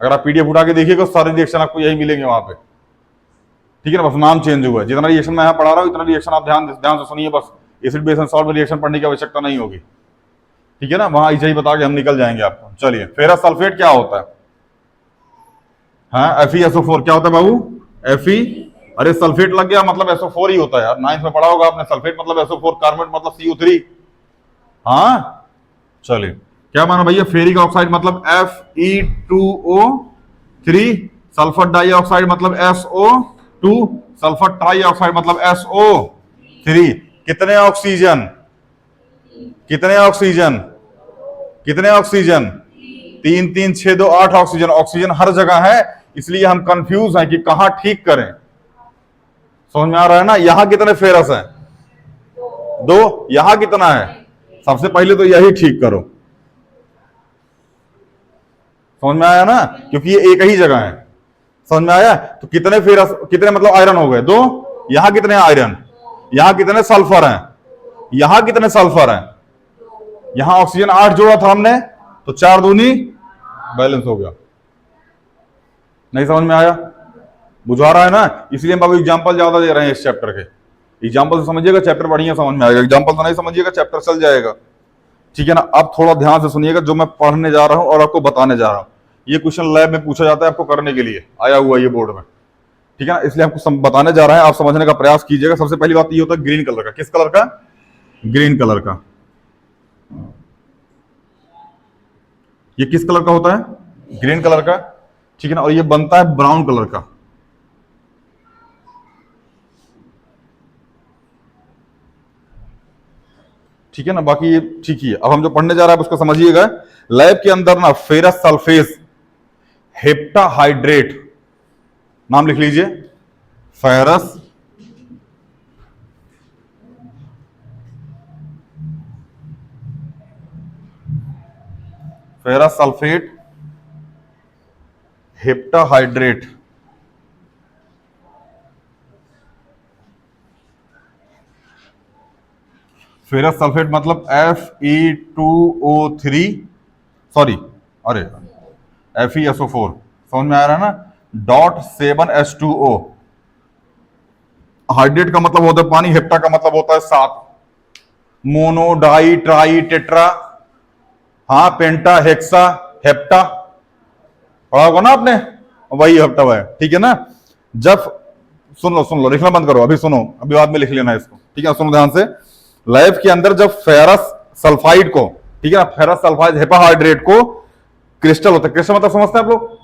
अगर आप PDF उठा के देखिएगा सारे रिएक्शन आपको यही मिलेंगे वहां पे, ठीक है ना। बस नाम चेंज हुआ है। जितना रिएक्शन मैं यहाँ पढ़ा रहा हूँ इतना रिएक्शन आप ध्यान से सुनिए। बस एसिड बेस एंड सॉल्ट में रिएक्शन पढ़ने की आवश्यकता नहीं होगी, ठीक है ना। वहां ऐसे ही बता के हम निकल जाएंगे आपको। चलिए फेरस सल्फेट क्या होता है? हाँ, FeSO4 क्या होता है बाबू? Fe, अरे सल्फेट लग गया मतलब SO4 ही होता है यार, 9th में पढ़ा होगा आपने। सल्फेट मतलब SO4, कार्बोनेट मतलब CO3। हाँ चलिए, क्या माना भैया? फेरिक ऑक्साइड मतलब Fe2O3, सल्फर डाइऑक्साइड मतलब SO2, सल्फर ट्राई ऑक्साइड मतलब SO3। कितने ऑक्सीजन, कितने ऑक्सीजन, कितने ऑक्सीजन? 3 3 6 2 8 ऑक्सीजन। ऑक्सीजन हर जगह है, इसलिए हम कंफ्यूज हैं कि कहां ठीक करें। समझ में आ रहा है ना? यहां कितने फेरस हैं? 2। यहां कितना है? सबसे पहले तो यही ठीक करो। समझ में आया ना? क्योंकि ये एक ही जगह है। समझ में आया? तो कितने फेरस, कितने मतलब आयरन हो गए? 2। यहां कितने आयरन, यहां कितने सल्फर हैं, यहां कितने सल्फर हैं? यहां ऑक्सीजन 8 जोड़ा था हमने, तो 4 दूनी बैलेंस हो गया। नहीं समझ में आया? बुझा रहा है ना? इसलिए हम बाबू एग्जाम्पल ज्यादा दे रहे हैं इस चैप्टर के। एग्जाम्पल से समझिएगा चैप्टर बढ़िया समझ में आएगा, एग्जाम्पल तो नहीं समझिएगा चैप्टर चल जाएगा, ठीक है ना। अब थोड़ा ध्यान से सुनिएगा जो मैं पढ़ने जा रहा हूं और आपको बताने जा रहा हूं। ये क्वेश्चन लैब में पूछा जाता है आपको करने के लिए, आया हुआ ये बोर्ड में, ठीक है ना, इसलिए हमको बताने जा रहे हैं, आप समझने का प्रयास कीजिएगा। सबसे पहली बात ये होता है ग्रीन कलर का, किस कलर का? ग्रीन कलर का। ये किस कलर का होता है? ग्रीन कलर का, ठीक है ना, और ये बनता है ब्राउन कलर का। ठीक है ना, बाकी ये ठीक ही है। अब हम जो पढ़ने जा रहे हैं उसको समझिएगा। लैब के अंदर ना फेरस सल्फेट हेप्टाहाइड्रेट, नाम लिख लीजिए, ferrous sulphate heptahydrate, ferrous sulphate मतलब Fe2O3, सॉरी, अरे FeSO4, समझ में आ रहा है ना, .7H2O। हाइड्रेट का मतलब होता है पानी, हेप्टा का मतलब होता है 7, मोनो, डाई, ट्राई, टेट्रा, हाँ, पेंटा, हेक्सा, हेप्टा, पढ़ा होगा ना आपने, वही हेप्टा है, ठीक है ना। जब सुन लो, लिखना बंद करो, अभी सुनो, अभी बाद में लिख लेना इसको, ठीक है, सुनो ध्यान से। लैब के अंदर जब फेरस सल्फाइड को, ठीक है ना, फेरस सल्फाइड हेपाहाइड्रेट को, क्रिस्टल होता है, क्रिस्टल मतलब समझते हैं आप लोग,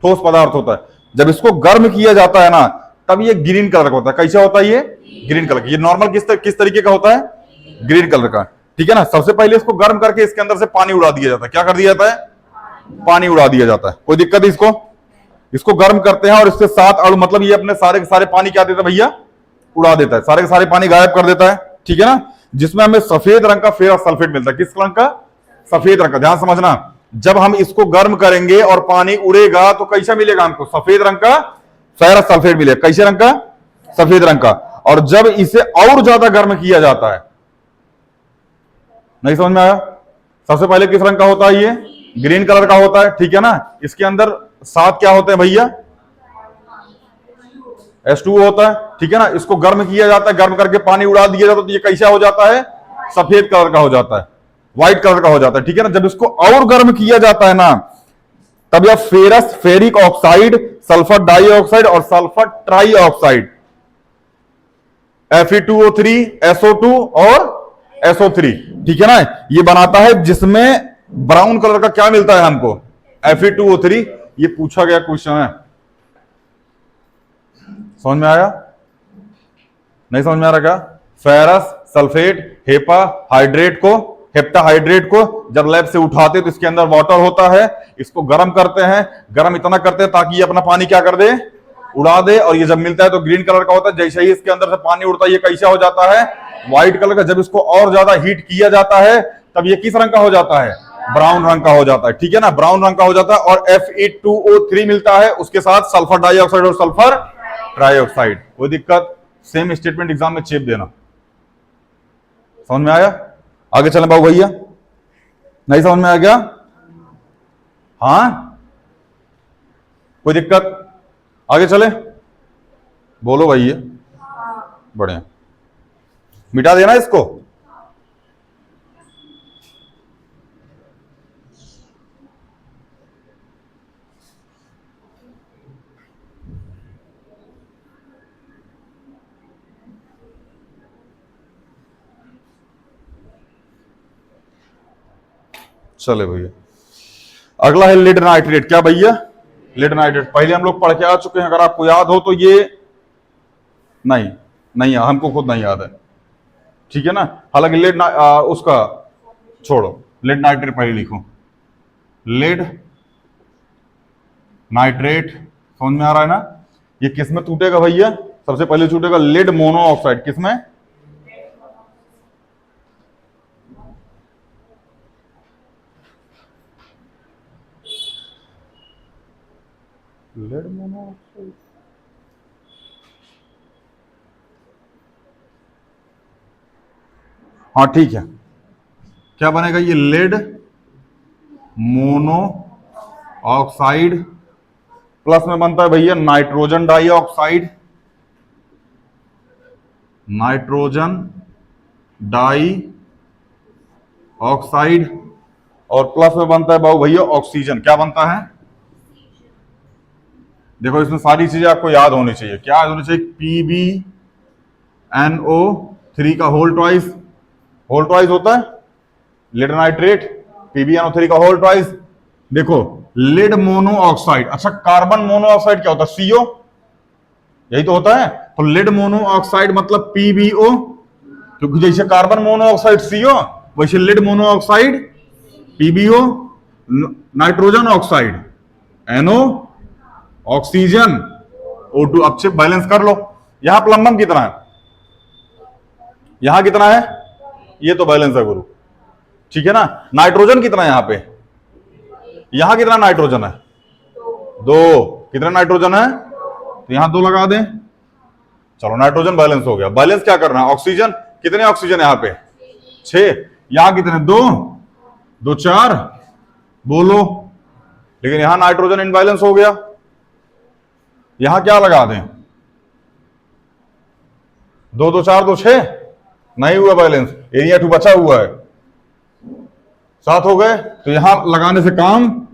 ठोस पदार्थ होता है, जब इसको गर्म किया जाता है ना, तब ये ग्रीन कलर का होता है। कैसा होता है ये? ग्रीन कलर का। ये नॉर्मल किस तरीके का होता है? ग्रीन कलर का, ठीक है ना। सबसे पहले इसको गर्म करके इसके अंदर से पानी उड़ा दिया जाता है। क्या कर दिया जाता है? पानी उड़ा दिया जाता है। कोई दिक्कत है? इसको गर्म करते हैं और इसके साथ अणु, मतलब ये अपने सारे के सारे पानी क्या देता है भैया? उड़ा देता है, सारे के सारे पानी गायब कर देता है, ठीक है ना। जिसमें हमें सफेद रंग का फेरस सल्फेट मिलता है। किस रंग का? सफेद रंग का। ध्यान समझना, जब हम इसको गर्म करेंगे और पानी उड़ेगा तो कैसा मिलेगा हमको? सफेद रंग का फेरस सल्फेट मिलेगा। कैसे रंग का? सफेद रंग का। और जब इसे और ज्यादा गर्म किया जाता है, नहीं समझ में आया? सबसे पहले किस रंग का होता है? ये ग्रीन कलर का होता है, ठीक है ना। इसके अंदर 7 क्या होते हैं भैया? H2O होता है, ठीक है ना। इसको गर्म किया जाता है, गर्म करके पानी उड़ा दिया जाता है तो ये कैसा हो जाता है? सफेद कलर का हो जाता है, व्हाइट कलर का हो जाता है, ठीक है ना। जब इसको और गर्म किया जाता है ना, तब यह ferrous, ferric oxide, sulphur dioxide और सल्फर ट्राइऑक्साइड, Fe2O3, SO2 और SO3, ठीक है ना, ये बनाता है, जिसमें ब्राउन कलर का क्या मिलता है हमको? Fe2O3। ये पूछा गया क्वेश्चन है, समझ में आया? नहीं समझ में आ रहा क्या? फेरस सल्फेट हेप्टाहाइड्रेट को जब लैब से उठाते तो इसके अंदर वाटर होता है, इसको गर्म करते हैं, गर्म इतना करते हैं ताकि ये अपना पानी क्या कर दे? उड़ा दे। और ये जब मिलता है तो ग्रीन कलर का होता है। जैसे ही इसके अंदर से पानी उड़ता है ये कैसा हो जाता है? व्हाइट कलर का। जब इसको और ज्यादा हीट किया जाता है तब ये किस रंग का हो जाता है? ब्राउन रंग का हो जाता है, ठीक है ना, ब्राउन रंग का हो जाता है। और Fe2O3 मिलता है, उसके साथ सल्फर डाइऑक्साइड और सल्फर ट्राइऑक्साइड। कोई दिक्कत? सेम स्टेटमेंट एग्जाम में चेप देना। समझ में आया? आगे चलें बाबू भैया? नहीं समझ में आ गया? हाँ, कोई दिक्कत? आगे चले? बोलो भैया। बढ़िया, मिटा देना इसको। चले भैया, अगला है लेड नाइट्रेट। क्या भैया? लेड नाइट्रेट पहले हम लोग पढ़ के आ चुके हैं, अगर आपको याद हो तो। ये नहीं हमको खुद नहीं याद है, ठीक है ना। हालांकि उसका छोड़ो, लेड नाइट्रेट पहले लिखो। लेड नाइट्रेट समझ में आ रहा है ना? ये किस में टूटेगा भैया? सबसे पहले टूटेगा लेड मोनोऑक्साइड। किस में? Lead monoxide. हाँ ठीक है, क्या बनेगा? ये लेड मोनो ऑक्साइड प्लस में बनता है भैया nitrogen dioxide, nitrogen dioxide, और प्लस में बनता है बाबू भैया ऑक्सीजन। क्या बनता है? देखो इसमें सारी चीजें आपको याद होनी चाहिए। क्या याद होनी चाहिए? PbNO3 का होल ट्वाइस होता है लेड नाइट्रेट, PbNO3 का होल ट्वाइस। देखो लेड मोनोऑक्साइड, अच्छा कार्बन मोनोऑक्साइड क्या होता है? CO, यही तो होता है। तो लेड मोनोऑक्साइड मतलब PbO, क्योंकि जैसे कार्बन मोनोऑक्साइड CO, वैसे lead monoxide PbO, nitrogen oxide NO, oxygen O2। अब से बैलेंस कर लो। यहां प्लम्बम कितना है, यहां कितना है, ये तो बैलेंस है गुरु, ठीक है ना। नाइट्रोजन कितना है यहां पे, यहां कितना नाइट्रोजन है? 2। कितना नाइट्रोजन है? तो यहां 2 लगा दें। चलो नाइट्रोजन बैलेंस हो गया। बैलेंस क्या करना है? ऑक्सीजन, कितने ऑक्सीजन यहां पे? 6। यहां कितने? 2 2 4 बोलो। लेकिन यहां नाइट्रोजन इनबैलेंस हो गया। यहां क्या लगा दें? 2 2 4 2 6, नहीं हुआ बैलेंस। एरिया 2 बचा हुआ है, 7 हो गए। तो यहां लगाने से काम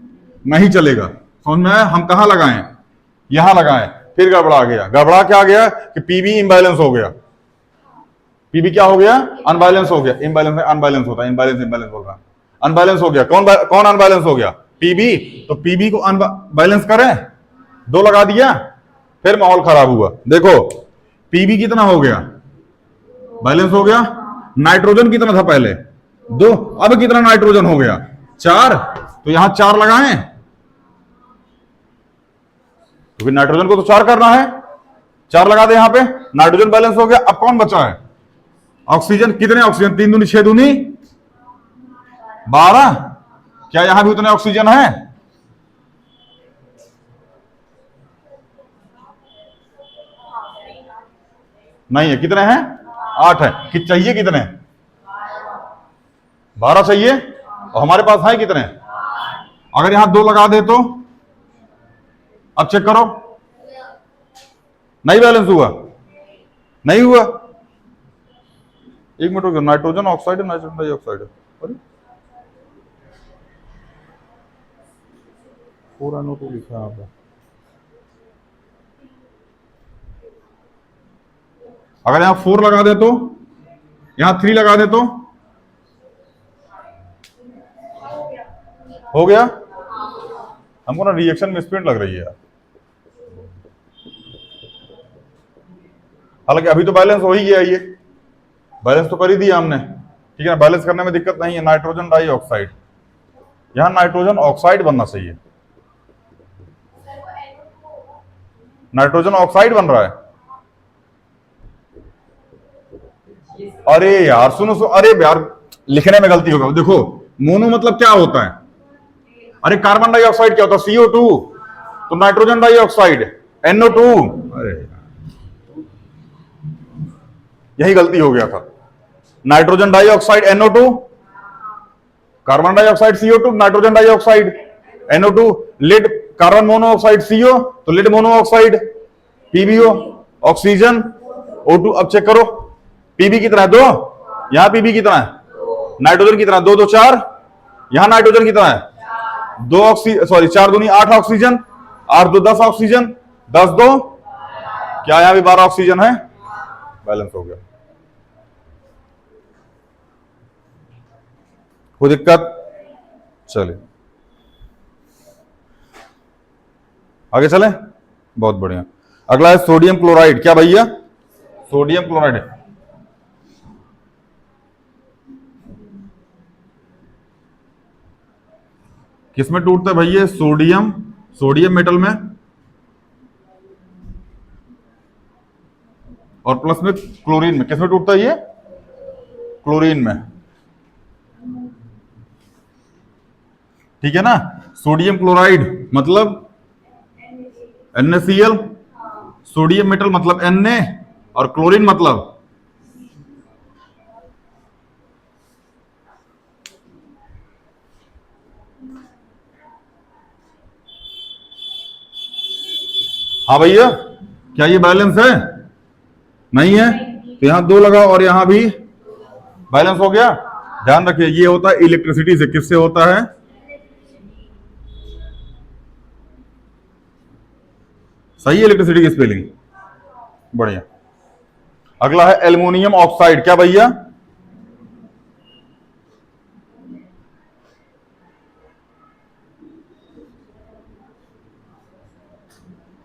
नहीं चलेगा, समझ में आया? हम कहां लगाएं? यहां लगाएं। फिर गड़बड़ा गया। गड़बड़ा क्या गया कि पीबी इम्बैलेंस हो गया। पीबी क्या हो गया? अनबैलेंस हो गया। इम्बैलेंस अनबैलेंस होता है, इम्बैलेंस इम्बैलेंस बोल रहा, अनबैलेंस हो गया। कौन अनबैलेंस हो गया? पीबी। तो पीबी को अनबैलेंस करें, 2 लगा दिया, फिर माहौल खराब हुआ। देखो पीबी कितना हो गया? बैलेंस हो गया। नाइट्रोजन कितना था पहले? 2। अब कितना नाइट्रोजन हो गया? 4। तो यहां 4 लगाएं, तो फिर नाइट्रोजन को तो 4 करना है, 4 लगा दे यहां पे। नाइट्रोजन बैलेंस हो गया। अब कौन बचा है? ऑक्सीजन। कितने ऑक्सीजन? 3 दूनी 6 दूनी 12। क्या यहां भी उतने ऑक्सीजन है? नहीं है। कितने हैं? 8 है। कि चाहिए कितने? 12 चाहिए। और हमारे पास है कितने? अगर यहां 2 लगा दे तो अब चेक करो, नहीं बैलेंस हुआ, नहीं हुआ। 1 मिनट हो गया। नाइट्रोजन ऑक्साइड है, नाइट्रोजन डाइऑक्साइड है। अरे 4NO2 लिखा है यहाँ पे। अगर यहां 4 लगा दे तो, यहां 3 लगा दे तो हो गया। हमको ना रिएक्शन में स्पीड लग रही है यार। हालांकि अभी तो बैलेंस हो ही गया, ये बैलेंस तो कर ही दिया हमने, ठीक है ना। बैलेंस करने में दिक्कत नहीं है। नाइट्रोजन डाइऑक्साइड, यहां नाइट्रोजन ऑक्साइड बनना चाहिए। नाइट्रोजन ऑक्साइड बन रहा है। अरे यार सुनो सुनो, अरे यार लिखने में गलती होगा। देखो मोनो मतलब क्या होता है? अरे कार्बन डाइऑक्साइड क्या होता है? CO2। तो नाइट्रोजन डाइऑक्साइड NO2। अरे यही गलती हो गया था। Nitrogen dioxide NO2, carbon dioxide CO2, nitrogen dioxide NO2, lead carbon monoxide CO, तो lead monoxide PbO, oxygen O2। अब चेक करो पीबी कितना है? 2। यहां पीबी कितना है? नाइट्रोजन कितना है? 2 2 4। यहां नाइट्रोजन कितना है? 2 ऑक्सीजन, सॉरी 4 दूनी 8 ऑक्सीजन, 8 2 10 ऑक्सीजन, 10 2, क्या यहां भी 12 ऑक्सीजन है? बैलेंस हो गया। कोई दिक्कत? चलिए आगे चलें। बहुत बढ़िया। अगला है सोडियम क्लोराइड। क्या भैया? सोडियम क्लोराइड है। किसमें टूटता है भैया? सोडियम, सोडियम मेटल में, और प्लस में क्लोरीन में। किसमें टूटता है ये? क्लोरीन में, ठीक है ना। सोडियम क्लोराइड मतलब NaCl, सोडियम मेटल मतलब Na, और क्लोरीन मतलब हाँ भैया, क्या ये बैलेंस है? नहीं है। तो यहां 2 लगा और यहां भी बैलेंस हो गया। ध्यान रखिए, ये होता है इलेक्ट्रिसिटी से। किससे होता है? सही है इलेक्ट्रिसिटी की स्पेलिंग, बढ़िया। अगला है एल्युमिनियम ऑक्साइड। क्या भैया?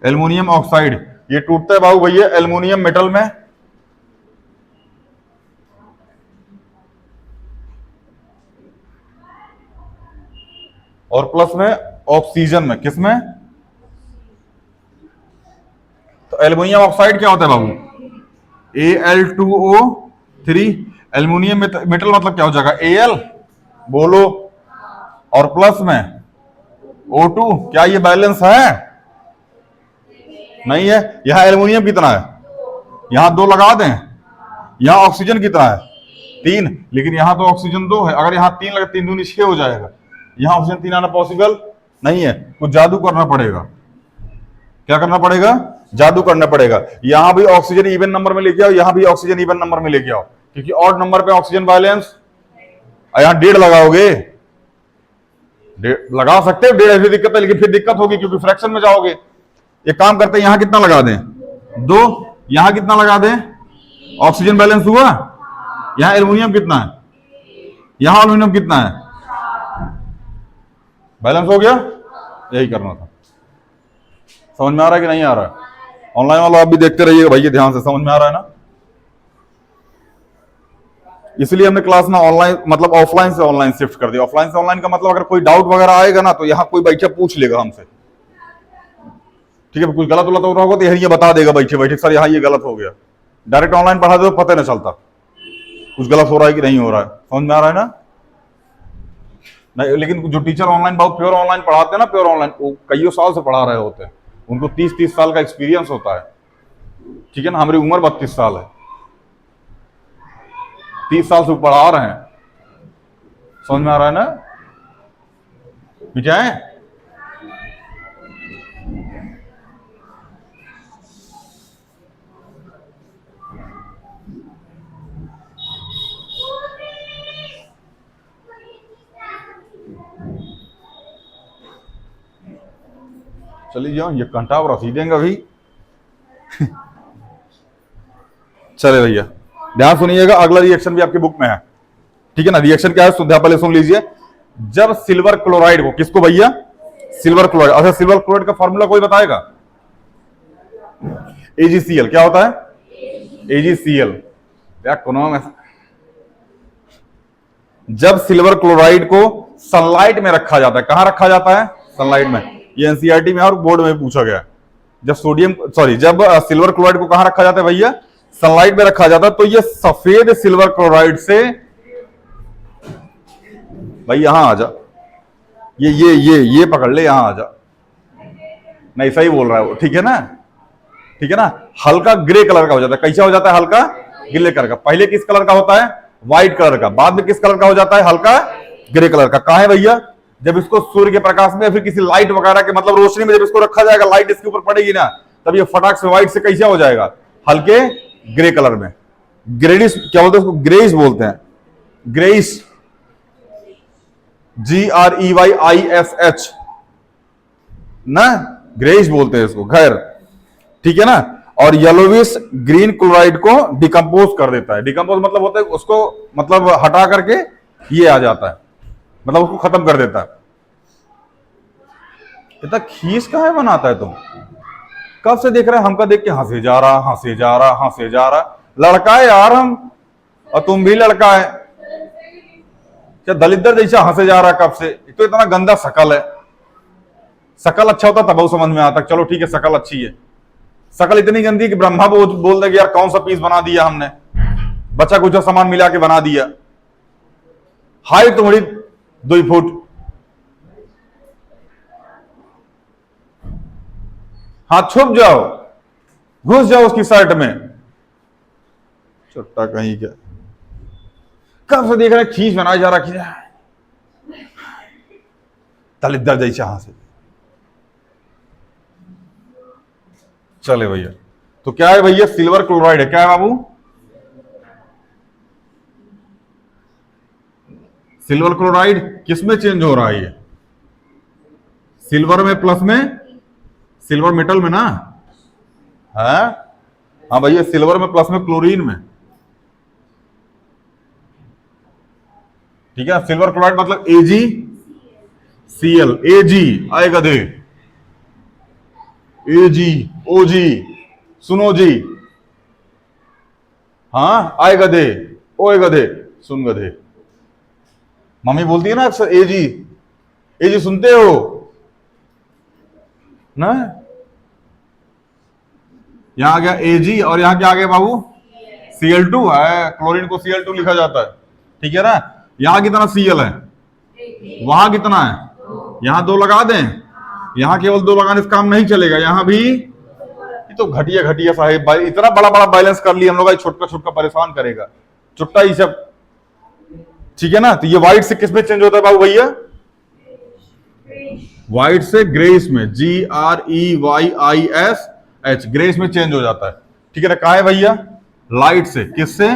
एल्युमिनियम ऑक्साइड ये टूटता है बाबू भैया एल्युमिनियम मेटल में, और प्लस में ऑक्सीजन में। किसमें? तो एल्युमिनियम ऑक्साइड क्या होता है बाबू? Al2O3। एल्युमिनियम मेटल मतलब क्या हो जाएगा? Al, बोलो, और प्लस में O2। क्या ये बैलेंस है? नहीं है। यहां एल्युमिनियम कितना है? यहां 2 लगा दें। यहां ऑक्सीजन कितना है? 3। लेकिन यहां तो ऑक्सीजन 2 है, अगर यहां 3 लगे 3 दूनी 6 हो जाएगा। यहां ऑक्सीजन 3 आना पॉसिबल नहीं है, कुछ जादू करना पड़ेगा। क्या करना पड़ेगा? जादू करना पड़ेगा। यहां भी ऑक्सीजन इवन नंबर में लेके आओ, यहां भी ऑक्सीजन इवन नंबर में लेके आओ, क्योंकि ऑड नंबर पे ऑक्सीजन बैलेंस। यहां 1.5 लगाओगे, लगा सकते हो 1.5, ऐसी दिक्कत है, लेकिन फिर दिक्कत होगी क्योंकि फ्रैक्शन में जाओगे। एक काम करते हैं, यहां कितना लगा दें? 2। यहां कितना लगा दें? ऑक्सीजन बैलेंस हुआ। यहां एल्युमिनियम कितना है? यहां एल्युमिनियम कितना है? बैलेंस हो गया। यही करना था। समझ में आ रहा है कि नहीं आ रहा है? ऑनलाइन वाला आप भी देखते रहिएगा भैया ध्यान से। समझ में आ रहा है ना? इसलिए हमने क्लास ना ऑनलाइन मतलब ऑफलाइन से ऑनलाइन शिफ्ट कर दिया। ऑफलाइन से ऑनलाइन का मतलब अगर कोई डाउट वगैरह आएगा ना तो यहाँ कोई बैठे पूछ लेगा हमसे, ठीक है? कुछ गलत उलत हो रहा होगा तो ये बता देगा बैठे बैठे, सर यहाँ ये गलत हो गया। डायरेक्ट ऑनलाइन पढ़ा दो तो पता नहीं चलता कुछ गलत हो रहा है कि नहीं हो रहा है। समझ में आ रहा है ना? नहीं, लेकिन जो टीचर ऑनलाइन बहुत प्योर ऑनलाइन पढ़ाते हैं ना, प्योर ऑनलाइन, वो कई साल से पढ़ा रहे होते हैं, उनको 30-30 साल का एक्सपीरियंस होता है, ठीक है ना? हमारी उम्र 32 साल है, 30 साल से पढ़ा रहे हैं। समझ में आ रहा है ना? मिटाएं? चलिए जाओ, ये कंटा और रसी देंगे अभी। चले भैया ध्यान सुनिएगा, अगला रिएक्शन भी आपकी बुक में है, ठीक है ना? रिएक्शन क्या है पहले सुन लीजिए। जब सिल्वर क्लोराइड को, किसको भैया? Silver chloride. अच्छा, सिल्वर क्लोराइड का फॉर्मूला कोई बताएगा? AgCl। क्या होता है? AgCl। जब सिल्वर क्लोराइड को सनलाइट में रखा जाता है, कहां रखा जाता है? सनलाइट में। ये एनसीईआरटी में और बोर्ड में पूछा गया। जब जब सिल्वर क्लोराइड को कहां रखा जाता है भैया? सनलाइट में रखा जाता है। तो ये सफेद सिल्वर क्लोराइड से, भाई यहां आ जा, ये पकड़ ले, यहां आ जा। नहीं सही बोल रहा है वो, ठीक है ना? ठीक है ना? हल्का ग्रे कलर का हो जाता है। कैसा हो जाता है? हल्का ग्रे कलर का। पहले किस कलर का होता है? व्हाइट कलर का। बाद में किस कलर का हो जाता है? हल्का ग्रे कलर का। कहां है भैया? जब इसको सूर्य के प्रकाश में या फिर किसी लाइट वगैरह के मतलब रोशनी में जब इसको रखा जाएगा, लाइट इसके ऊपर पड़ेगी ना, तब ये फटाक से व्हाइट से कैसा हो जाएगा? हल्के ग्रे कलर में। ग्रेडिश क्या बोलते हैं उसको? ग्रेइश बोलते हैं। ग्रेइश, GREYISH ना, ग्रेइश बोलते हैं इसको, खैर, ठीक है ना? और येलोविश ग्रीन क्लोराइड को डिकम्पोज कर देता है। डिकम्पोज मतलब होता है उसको मतलब हटा करके ये आ जाता है, मतलब उसको खत्म कर देता है। इतना खींच कहां बनाता है तुम? कब से देख रहे हैं? हमका देख के हंसे जा रहा, हंसे जा रहा, हंसे जा रहा। लड़का है यार हम, और तुम भी लड़का है क्या? दलिद्र जैसा हंसे जा रहा है कब से? तो इतना गंदा शकल है। शकल अच्छा होता तब वो समझ में आता। चलो ठीक है, शकल अच्छी है। शकल इतनी गंदी कि ब्रह्मा बोल दे कि यार कौन सा पीस बना दिया हमने, बचा कुछ सामान मिला के बना दिया। हाइट तुम्हारी 2 फुट, हाँ छुप जाओ, घुस जाओ उसकी शर्ट में, चुट्टा कहीं क्या। कब से देख रहे खींच बनाया जा रहा, खींच दलिद्र जैसा यहां से। चले भैया, तो क्या है भैया? सिल्वर क्लोराइड है। क्या है बाबू? सिल्वर क्लोराइड किस में चेंज हो रहा है ये? सिल्वर में प्लस में, सिल्वर मेटल में ना है। हाँ भैया, सिल्वर में प्लस में क्लोरीन में, ठीक है। सिल्वर क्लोराइड मतलब एजी सीएल, एजी आएगा दे, एजी ओजी, सुनो जी, हाँ आएगा दे, ओएगा दे, सुन गधे। मम्मी बोलती है ना अक्सर एजी, एजी सुनते हो ना। यहां आ गया एजी और यहां क्या आ गया बाबू? Cl2 है, क्लोरीन को Cl2 लिखा जाता है, ठीक है ना। यहां कितना Cl है, वहां कितना है, यहां 2 लगा दें। यहां केवल 2 लगाने से काम नहीं चलेगा, यहां भी। ये तो घटिया घटिया साहेब, इतना बड़ा बड़ा बैलेंस कर लिया हम लोग, छोटका छोटका परेशान करेगा, चुट्टा ही सब, ठीक है ना। तो ये व्हाइट से किस में चेंज होता है बाबू भैया? व्हाइट से ग्रेस में, GREYIS, ग्रेस में चेंज हो जाता है, ठीक है ना। कहा है भैया? लाइट से, किससे?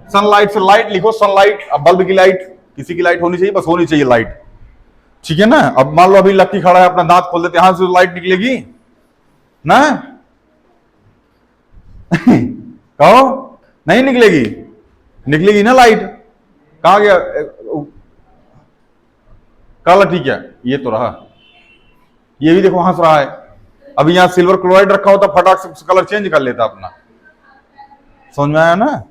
सनलाइट से। लाइट लिखो, सनलाइट। अब बल्ब की लाइट, किसी की लाइट होनी चाहिए, बस होनी चाहिए लाइट, ठीक है ना। अब मान लो अभी लक्की खड़ा है, अपना दांत खोल देते, यहां से लाइट निकलेगी ना? कहो नहीं निकलेगी, निकलेगी ना लाइट। कहा गया काला? ठीक है, ये तो रहा, ये भी देखो हंस रहा है। अभी यहां सिल्वर क्लोराइड रखा होता, फटाक से कलर चेंज कर लेता अपना, समझ में आया ना।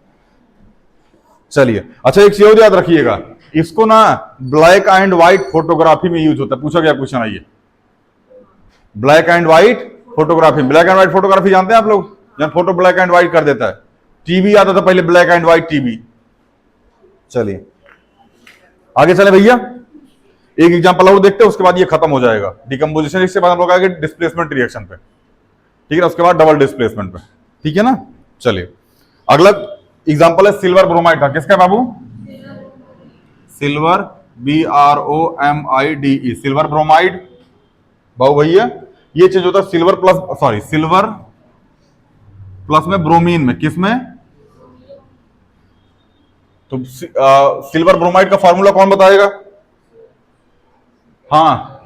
चलिए, अच्छा एक चीज याद रखिएगा, इसको ना ब्लैक एंड व्हाइट फोटोग्राफी में यूज होता है। पूछा गया क्वेश्चन, आइए, black and white photography. Black and white photography जानते हैं आप लोग? जब फोटो ब्लैक एंड व्हाइट कर देता है, टीवी आता था पहले, ब्लैक एंड व्हाइट टीवी। चलिए आगे चले भैया, एक एग्जांपल और देखते हैं, उसके बाद ये खत्म हो जाएगा डिकम्पोजिशन। इसके बाद हम लोग आगे डिस्प्लेसमेंट रिएक्शन पे, ठीक है, उसके बाद डबल डिस्प्लेसमेंट पे, ठीक है ना। चलिए अगला एग्जांपल है सिल्वर ब्रोमाइड का। किसका बाबू? सिल्वर, BROMIDE, सिल्वर ब्रोमाइड बाबू भैया। ये चेंज होता है silver plus, sorry, silver plus में ब्रोमीन में, किस में? तो सिल्वर ब्रोमाइड का फॉर्मूला कौन बताएगा? हाँ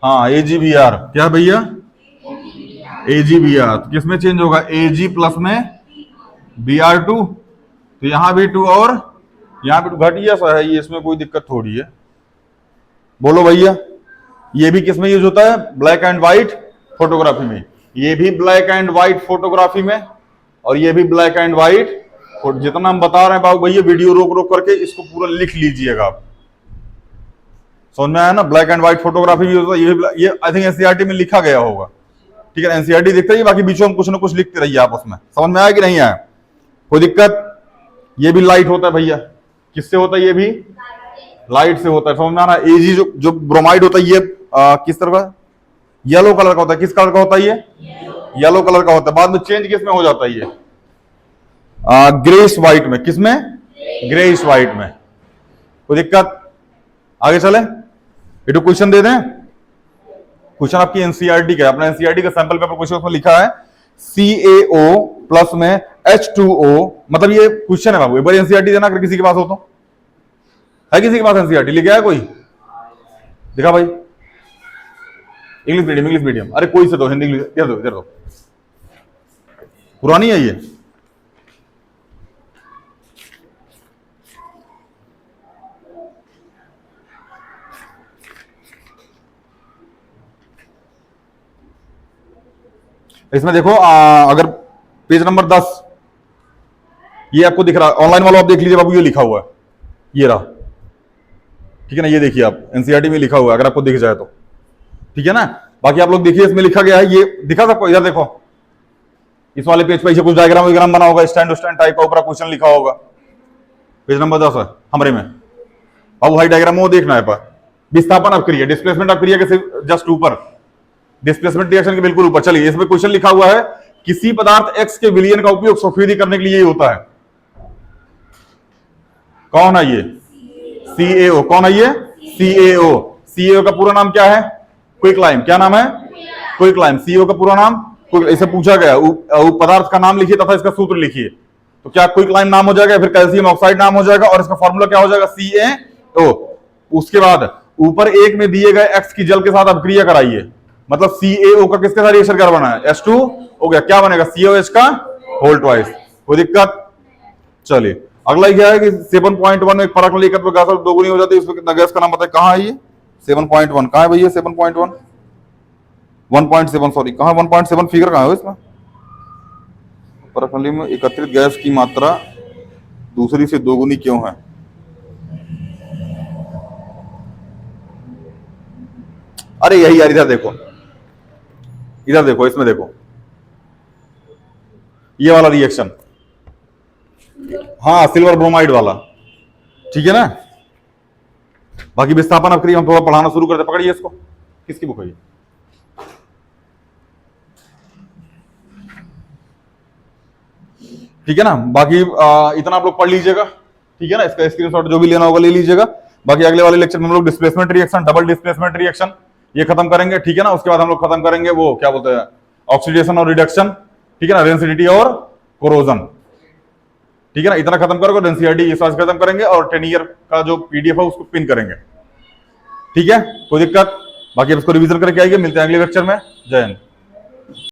हाँ, AgBr। क्या भैया? AgBr। तो किस में चेंज होगा? Ag प्लस में Br2। तो यहां भी 2 और यहां भी 2, घटिया सा है ये, इसमें कोई दिक्कत थोड़ी है। बोलो भैया, ये भी किस में यूज होता है? ब्लैक एंड व्हाइट फोटोग्राफी में। ये भी ब्लैक एंड व्हाइट फोटोग्राफी में, और ये भी ब्लैक एंड व्हाइट। जितना हम बता रहे हैं बाबू भैया, वीडियो रोक रोक करके इसको पूरा लिख लीजिएगा आप, समझ में आया ना। ब्लैक एंड व्हाइट फोटोग्राफी भी होता है, ये आई थिंक एनसीईआरटी में लिखा गया होगा, ठीक है। एनसीईआरटी देखते रहिए, बाकी बीचों में कुछ ना कुछ लिखते रहिए आप उसमें। समझ में आया कि नहीं आया? कोई दिक्कत? ये भी लाइट होता है भैया, किससे होता है? ये भी लाइट से होता है, समझ में आ रहा है। एजी जो ब्रोमाइड होता है, ये किस तरह का? येलो कलर का होता है। किस कलर का होता है ये? येलो कलर का होता है। बाद में चेंज किस में हो जाता है ये? ग्रेइश व्हाइट में। किस में? ग्रेइश व्हाइट में। कोई दिक्कत? आगे चले, ये तो क्वेश्चन दे दें। क्वेश्चन आपकी एनसीईआरटी का, अपना एनसीईआरटी का सैंपल पेपर क्वेश्चन उसमें लिखा है CaO प्लस में H2O, मतलब ये क्वेश्चन है बाबू। एक बार एनसीईआरटी देना अगर किसी के पास हो तो। है किसी के पास एनसीईआरटी? लेके आया कोई? दिखा भाई। English medium, English medium. अरे कोई से दो, हिंदी इंग्लिश दे दो, दे दो। पुरानी है ये। इसमें देखो अगर पेज नंबर 10 ये आपको दिख रहा है, ऑनलाइन वालों आप देख लीजिए बाबू, ये लिखा हुआ है, ये रहा, ठीक है ना। ये देखिए आप, एनसीईआरटी में लिखा हुआ है, अगर आपको दिख जाए तो, ठीक है ना। बाकी आप लोग देखिए, इसमें लिखा गया है, ये दिखा सबको? इधर देखो, इस वाले पेज पे कुछ डायग्राम वायग्राम बना होगा, स्टैंड स्टैंड टाइप का, ऊपर क्वेश्चन लिखा होगा। पेज नंबर 10 है हमरे में बाबू, हाई डायग्राम वो देखना है। पर विस्थापन आप करिए, डिस्प्लेसमेंट आप करिए जस्ट ऊपर, डिस्प्लेसमेंट रिएक्शन के बिल्कुल ऊपर। चलिए, इसमें क्वेश्चन लिखा हुआ है, किसी पदार्थ X के विलयन का उपयोग सल्फ्यूरिक करने के लिए होता है। कौन है ये? CaO। कौन है ये? CaO। CaO का पूरा नाम क्या है? क्विकलाइम। क्या नाम है? क्विकलाइम। CaO का पूरा नाम? इसे पूछा गया, पदार्थ का नाम लिखिए तथा इसका सूत्र लिखिए। तो क्या क्विकलाइम नाम हो जाएगा, फिर कैल्शियम ऑक्साइड नाम हो जाएगा, और इसका फॉर्मूला क्या हो जाएगा? ओ उसके बाद ऊपर एक में दिए गए x की जल के साथ अभिक्रिया कराइए, मतलब CaO का किसके साथ रिएक्शन करवाना है, H2 हो गया, क्या बनेगा COH का होल ट्वाइस। कोई दिक्कत? चलिए अगला क्या है कि 7.1 एक फर्क लेकर तो गैस दोगुनी हो जाती है, उसमें गैस का नाम बताए, कहाँ है ये 7.1, कहाँ है भैया 7.1, 1.7 सॉरी, कहाँ 1.7 फिगर कहाँ है इसमें, परखंडी में एकत्रित गैस की मात्रा दूसरी से दोगुनी क्यों है, अरे यही यार, इधर देखो, इधर देखो, इसमें देखो, ये वाला रिएक्शन, हाँ सिल्वर ब्रोमाइड वाला, ठीक है ना। बाकी विस्थापन अभिक्रिया हम थोड़ा पढ़ाना शुरू करते, पकड़िए इसको, किसकी बुक है ये, ठीक है ना। बाकी इतना आप लोग पढ़ लीजिएगा, ठीक है ना, इसका स्क्रीनशॉट जो भी लेना होगा ले लीजिएगा। बाकी अगले वाले लेक्चर में हम लोग displacement reaction, double displacement reaction ये खत्म करेंगे, ठीक है ना। उसके बाद हम लोग खत्म करेंगे वो क्या बोलते हैं ऑक्सीडेशन और रिडक्शन, ठीक है ना, रेंसिडिटी और कोरोजन, ठीक है ना। इतना खत्म करोगे, एनसीईआरटी इस आज खत्म करेंगे और 10 ईयर का जो पीडीएफ है उसको पिन करेंगे, ठीक है, कोई दिक्कत? बाकी अब इसको रिवीजन करके आइए, मिलते हैं अगले लेक्चर में, जय हिंद।